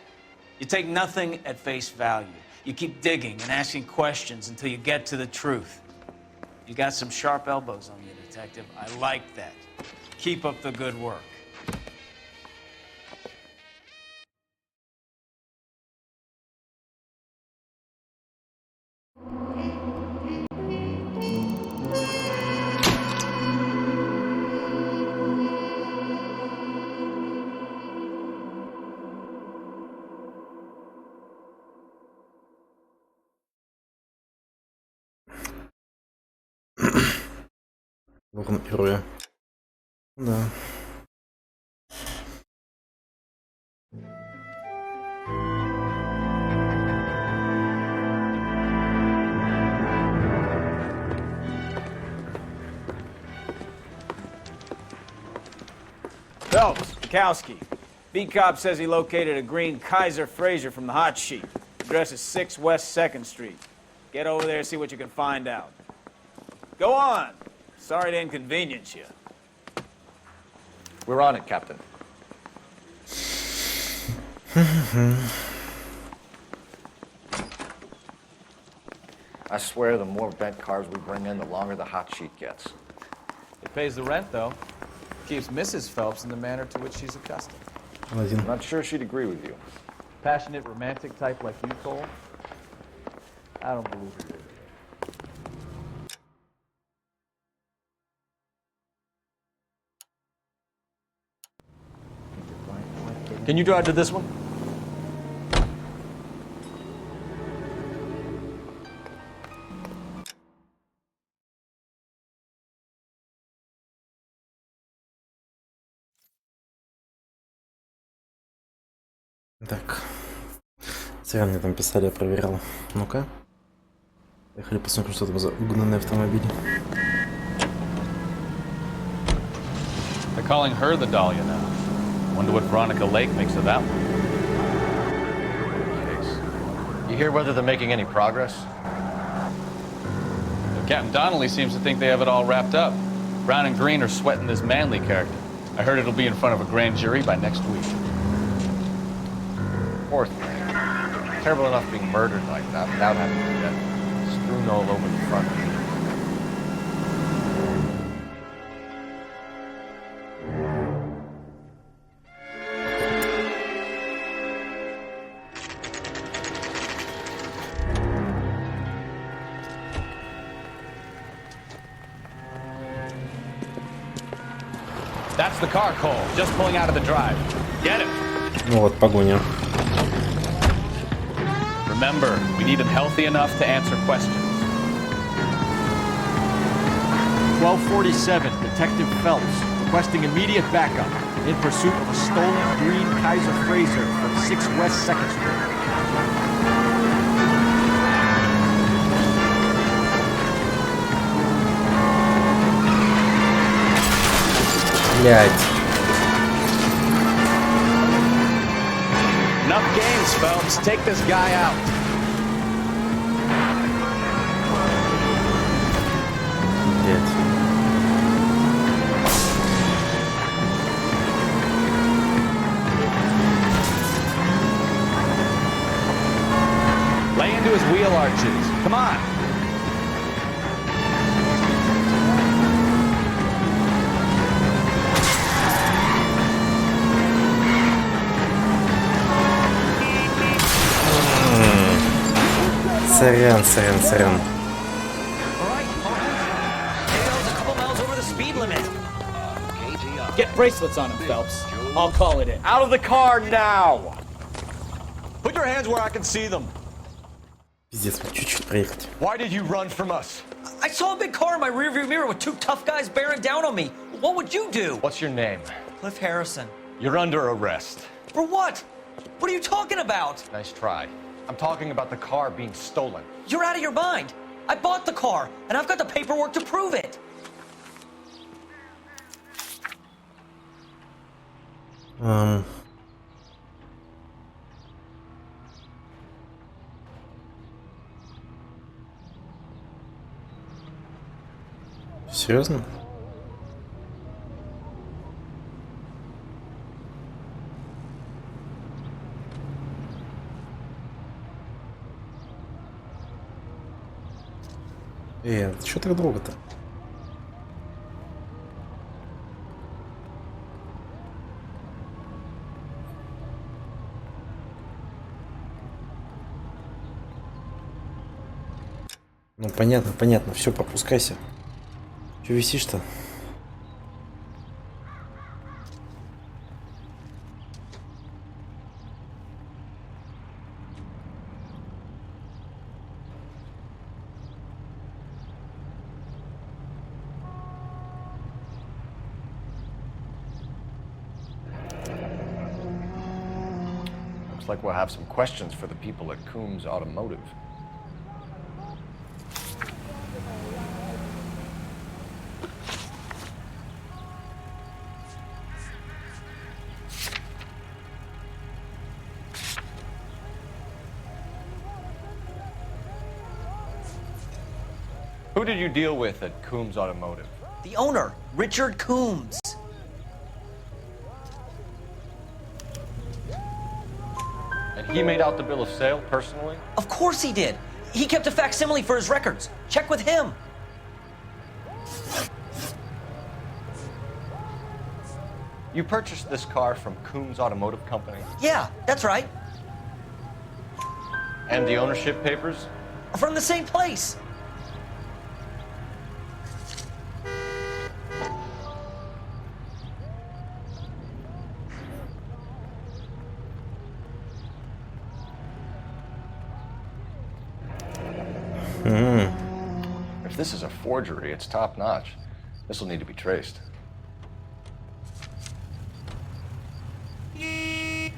You take nothing at face value. You keep digging and asking questions until you get to the truth. You got some sharp elbows on you, Detective. I like that. Keep up the good work. Вон героя. Да. Phelps, Bukowski. Beat cop says he located a green Kaiser Fraser from the hot sheet. Address is 6 West 2nd Street. Get over there and see what you can find out. Go on. Sorry to inconvenience you. We're on it, Captain. I swear the more bent cars we bring in, the longer the hot sheet gets. It pays the rent, though. Keeps Mrs. Phelps in the manner to which she's accustomed. I'm not sure she'd agree with you. Passionate, romantic type like you, Cole? I don't believe it. Can you drive to this one? Так. Зря мне там писали, я проверял. Ну-ка. Поехали посмотрим, что это за угнанный автомобиль. They're calling her the Dahlia now. Wonder what Veronica Lake makes of that one. You hear whether they're making any progress? Captain Donnelly seems to think they have it all wrapped up. Brown and Green are sweating this Manley character. I heard it'll be in front of a grand jury by next week. Poor thing. Terrible enough being murdered like that without having to get strewn all over the front. That's the car, Cole. Just pulling out of the drive. Get him. Ну вот, погоня. Remember, we need him healthy enough to answer questions. 1247, Detective Phelps, requesting immediate backup in pursuit of a stolen green Kaiser Fraser from 6 West 2nd Street. Блять. Enough games, Phelps. Take this guy out. Блять. Lay into his wheel arches. Come on. Сорян. Get bracelets on him, Phelps. I'll call it in. Out of the car now! Put your hands where I can see them. Пиздец, вот чуть-чуть проехать. Why did you run from us? I saw a big car in my rearview mirror with 2 tough guys bearing down on me. What would you do? What's your name? Cliff Harrison. You're under arrest. For what? What are you talking about? Nice try. I'm talking about the car being stolen. You're out of your mind. I bought the car, and I've got the paperwork to prove it. Серьезно? Что так долго-то? Ну понятно, понятно. Все, пропускайся. Че висишь-то? Looks like we'll have some questions for the people at Coombs Automotive. Who did you deal with at Coombs Automotive? The owner, Richard Coombs. And he made out the bill of sale personally? Of course he did. He kept a facsimile for his records. Check with him. You purchased this car from Coombs Automotive Company? Yeah, that's right. And the ownership papers? From the same place. If this is a forgery, it's top-notch. This will need to be traced. You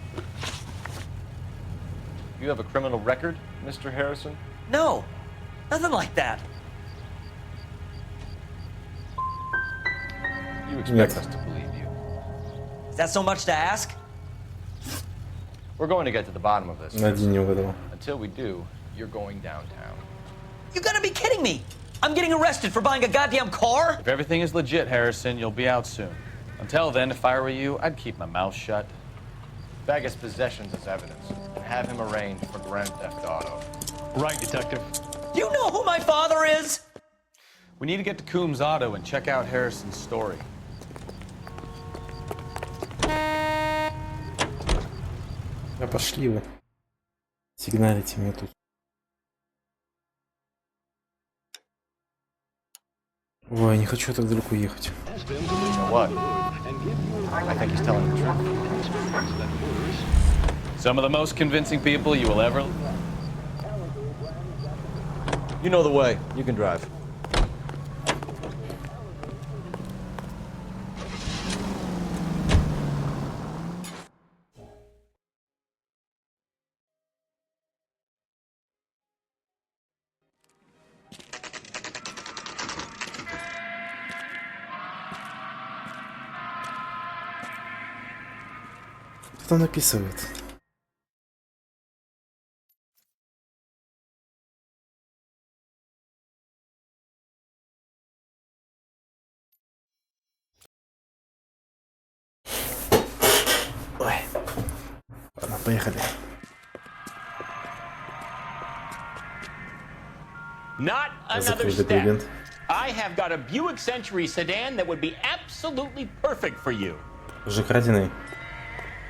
have a criminal record, Mr. Harrison? No, nothing like that. You expect us to believe you. Is that so much to ask? We're going to get to the bottom of this. Один не угадал. Until we do, you're going downtown. You gotta be kidding me! I'm getting arrested for buying a goddamn car? If everything is legit, Harrison, you'll be out soon. Until then, if I were you, I'd keep my mouth shut. Bag his possessions as evidence and have him arraigned for grand theft auto. Right, Detective. You know who my father is? We need to get to Coombs Auto and check out Harrison's story. Да пошли вы. Сигналите мне тут. Ой, не хочу так далеко ехать. What? I think he's telling the truth. Some of the most convincing people you will ever... You know the way. You can drive. Что там написывает? Ой. Ладно, поехали. Not another step. I have got a Buick Century sedan that would be absolutely perfect for you. Уже краденый.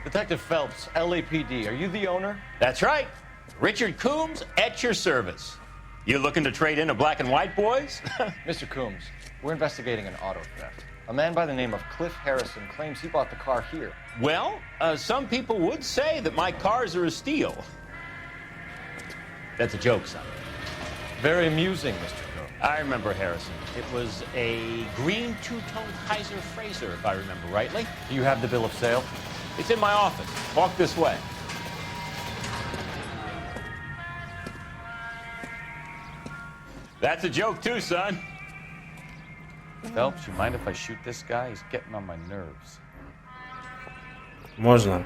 Detective Phelps, LAPD, are you the owner? That's right. Richard Coombs at your service. You looking to trade in a black and white, boys? Mr. Coombs, we're investigating an auto theft. A man by the name of Cliff Harrison claims he bought the car here. Well, some people would say that my cars are a steal. That's a joke, son. Very amusing, Mr. Coombs. I remember Harrison. It was a green two-tone Kaiser Fraser, if I remember rightly. Do you have the bill of sale? It's in my office. Walk this way. That's a joke too, son. Phelps, you mind if I shoot this guy? He's getting on my nerves. Можно.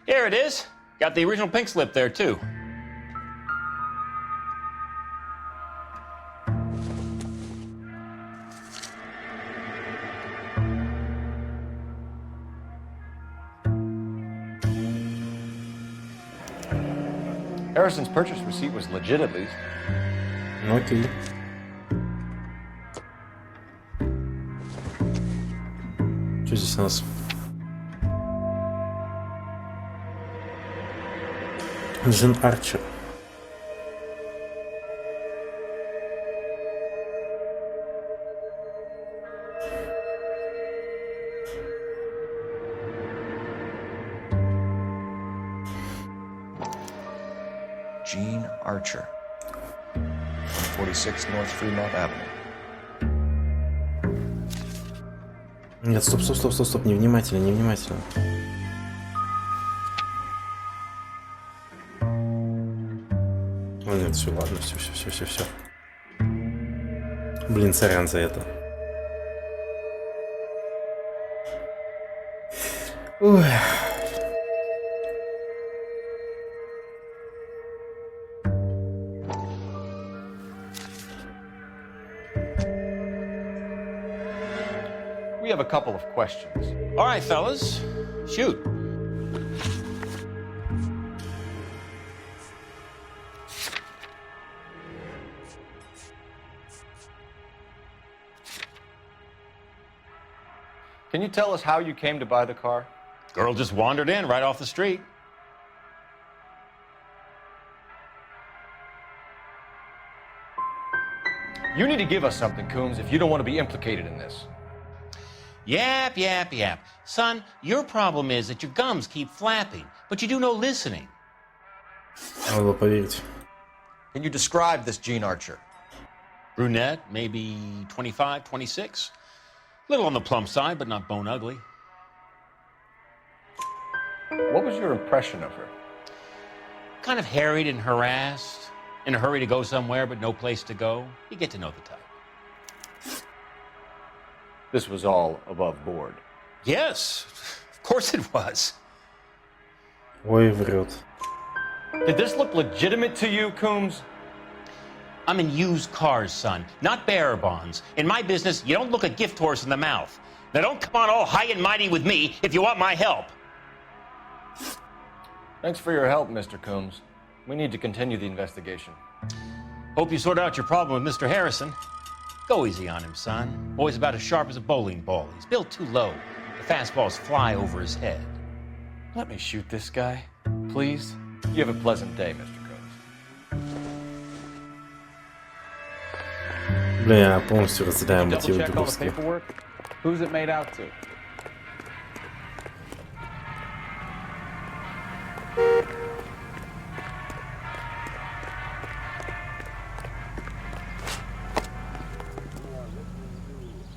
Here it is. Got the original pink slip there too. Harrison's purchase receipt was legit at least. Ну окей. Что здесь у нас? Джин Арчер. Gene Archer. 46 North Fremont Avenue. Нет, стоп, невнимательно. О, нет, все, ладно, все. Блин, сорян за это. Ой. We have a couple of questions. All right, fellas, shoot. Can you tell us how you came to buy the car? Girl just wandered in right off the street. You need to give us something, Coombs, if you don't want to be implicated in this. Yap. Son, your problem is that your gums keep flapping, but you do no listening. Надо поверить. Can you describe this Gene Archer? Brunette, maybe 25, 26. Little on the plump side, but not bone ugly. What was your impression of her? Kind of harried and harassed, in a hurry to go somewhere, but no place to go. You get to know the type. This was all above board. Yes, of course it was. Ой, врет. Did this look legitimate to you, Coombs? I'm in used cars, son, not bearer bonds. In my business, you don't look a gift horse in the mouth. Now don't come on all high and mighty with me if you want my help. Thanks for your help, Mr. Coombs. We need to continue the investigation. Hope you sort out your problem with Mr. Harrison. Go easy on him, son. Boy's about as sharp as a bowling ball. He's built too low. The fastballs fly over his head. Let me shoot this guy, please. You have a pleasant day, Mr. Coombs. Бля, я полностью разделяю мотивы Дубовского. Who's it made out to?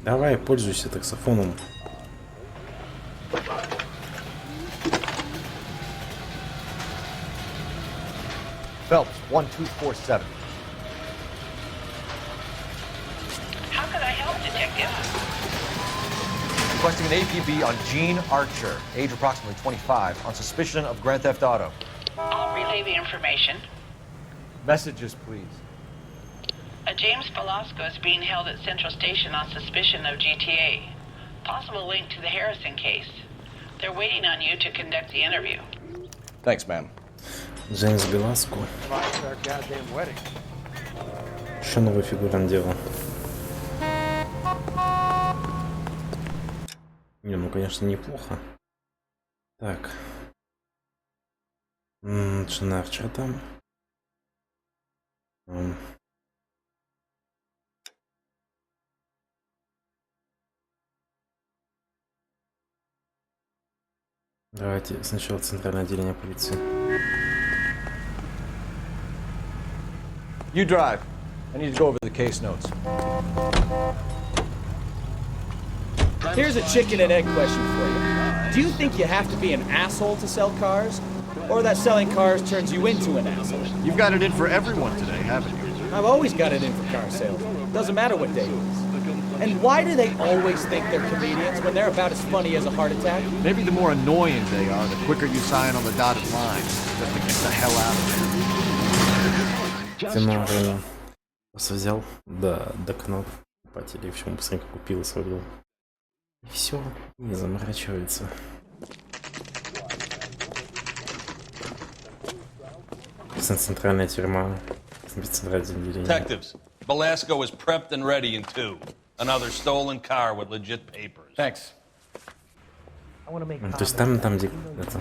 Давай, пользуйся таксофоном. Phelps, 1247. How could I help, Detective? Requesting an APB on Gene Archer, age approximately 25, on suspicion of Grand Theft Auto. I'll relay the information. Messages, please. A James Velasco is being held at Central Station on suspicion of GTA. Possible link to the Harrison case. They're waiting on you to conduct the interview. Thanks, ma'am. Джеймс Беласко. Еще новый фигурант дела. Не, ну конечно неплохо. Так. Джин Арчер там. Давайте сначала центральное отделение полиции. You drive. I need to go over the case notes. Here's a chicken and egg question for you. Do you think you have to be an asshole to sell cars? Or that selling cars turns you into an asshole? You've got it in for everyone today, haven't you? I've always got it in for car sales. Doesn't matter what day it is. And why do they always think they're comedians when they're about as funny as a heart attack? Maybe the more annoying they are, the quicker you sign on the dotted line. Just to get the hell out of there. Тема время. Просто взял, до кнопки покупателей, в чем быстренько купил и свалил. И все, не заморачивается. Центральная тюрьма. Центральное отделение. Detectives, Belasco is prepped and ready in 2. Another stolen car with legit papers. Thanks. То есть там где это...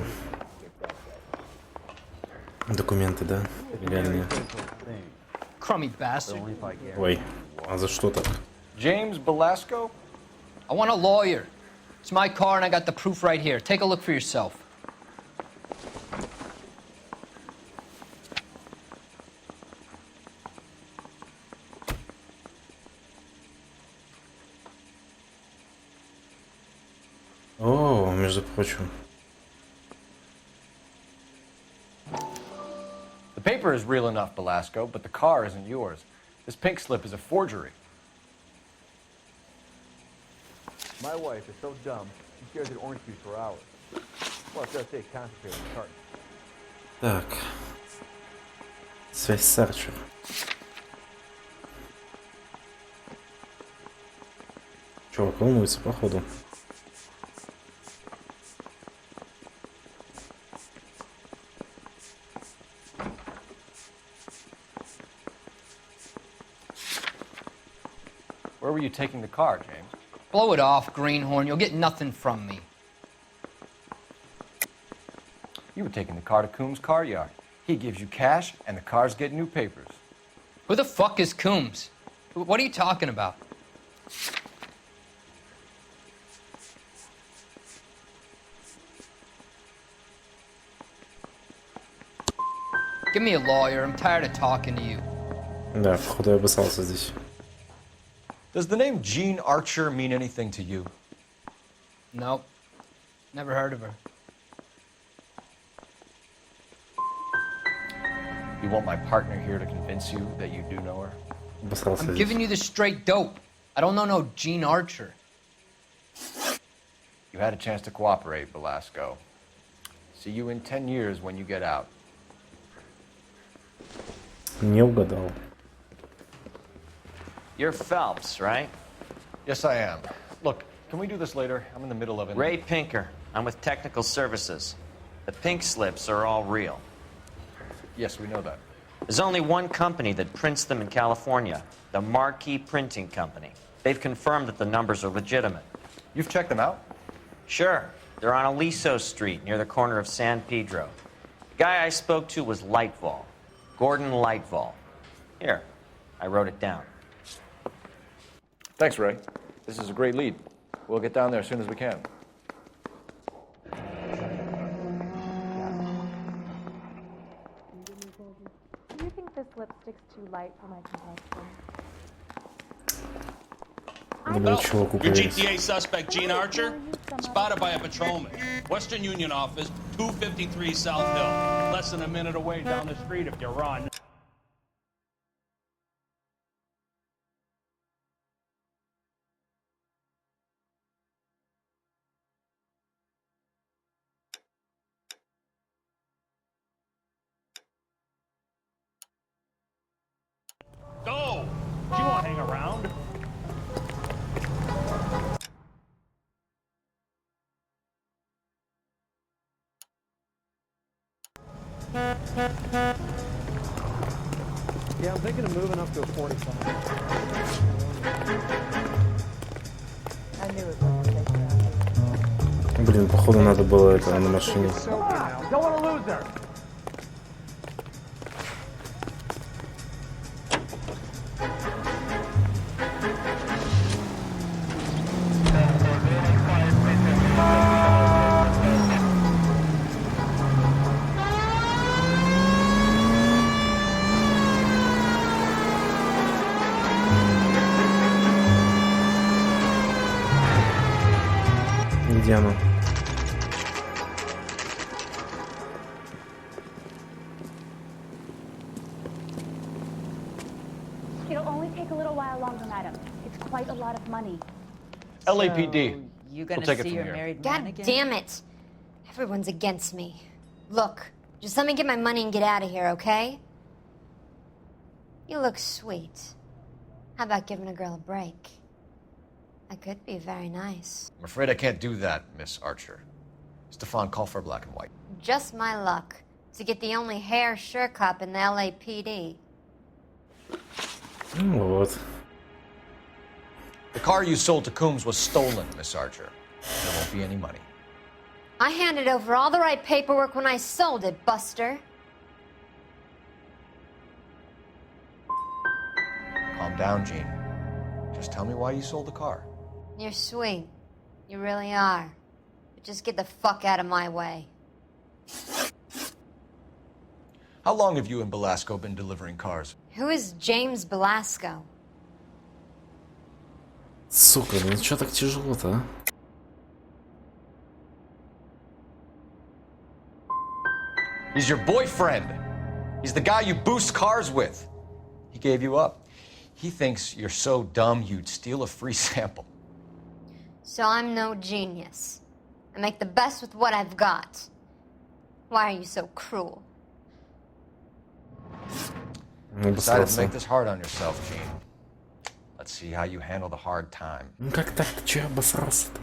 Документы, да? Реальные. Crummy bastard. Ой, а за что так? James Belasco? I want a lawyer. It's my car and I got the proof right here. Take a look for yourself. О, между прочим. The paper is real enough, Belasco, but the car isn't yours. This pink slip is a forgery. My wife is so dumb, she stares at orange juice for hours. Well, it does say concentrate on the carton. Так. Связь с Арчер. Чувак волнуется, походу. Where were you taking the car, James? Blow it off, greenhorn. You'll get nothing from me. You were taking the car to Coombs' car yard. He gives you cash, and the cars get new papers. Who the fuck is Coombs? What are you talking about? Give me a lawyer. I'm tired of talking to you. Да, походу я обоссался здесь. Does the name Jean Archer mean anything to you? Nope. Never heard of her. You want my partner here to convince you that you do know her? Обоссался I'm здесь. giving you the straight dope. I don't know no Jean Archer. You had a chance to cooperate, Belasco. See you in 10 years when you get out. Не угадал. You're Phelps, right? Yes, I am. Look, can we do this later? I'm in the middle of it. Ray Pinker. I'm with Technical Services. The pink slips are all real. Yes, we know that. There's only one company that prints them in California, the Marquee Printing Company. They've confirmed that the numbers are legitimate. You've checked them out? Sure. They're on Aliso Street, near the corner of San Pedro. The guy I spoke to was Lightval. Gordon Lightval. Here, I wrote it down. Thanks, Ray. This is a great lead. We'll get down there as soon as we can. Do you think this lipstick's too light for my complexion? Чуваку Your поверить. GTA suspect, Jean Archer, spotted by a patrolman. Western Union office, 253 South Hill. Less than a minute away down the street if you run. Go! She won't hang around. Yeah, I'm thinking of moving up to a 45. I knew it wasn't safe for us. Блин, походу надо было это на машине. Don't want to lose her. Где она? It'll only take a little while longer, madam. It's quite a lot of money. LAPD. You We'll gonna take it see from your here. married man God again? damn it. Everyone's against me. Look, just let me get my money and get out of here, okay? You look sweet. How about giving a girl a break? I could be very nice. I'm afraid I can't do that, Miss Archer. Stefan, call for black and white. Just my luck. to get the only hair sure cop in the LAPD. Вот. The car you sold to Coombs was stolen, Miss Archer. There won't be any money. I handed over all the right paperwork when I sold it, Buster. Calm down, Gene. Just tell me why you sold the car. You're sweet. You really are. But just get the fuck out of my way. How long have you and Belasco been delivering cars? Who is James Belasco? Сука, ну чё так тяжело-то, а? He's your boyfriend. He's the guy you boost cars with. He gave you up. He thinks you're so dumb you'd steal a free sample. So I'm no genius. I make the best with what I've got. Why are you so cruel? You decided to make this hard on yourself, Gene. Let's see how you handle the hard time. Ну как так-то? Чё я обосрался-то?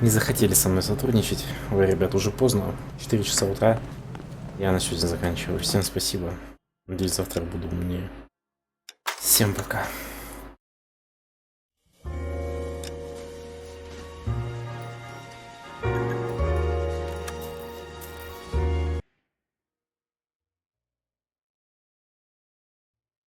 Не захотели со мной сотрудничать. Вы, ребят, уже поздно. 4 часа утра. Я на сегодня заканчиваю. Всем спасибо. Надеюсь, завтра буду умнее. Всем пока.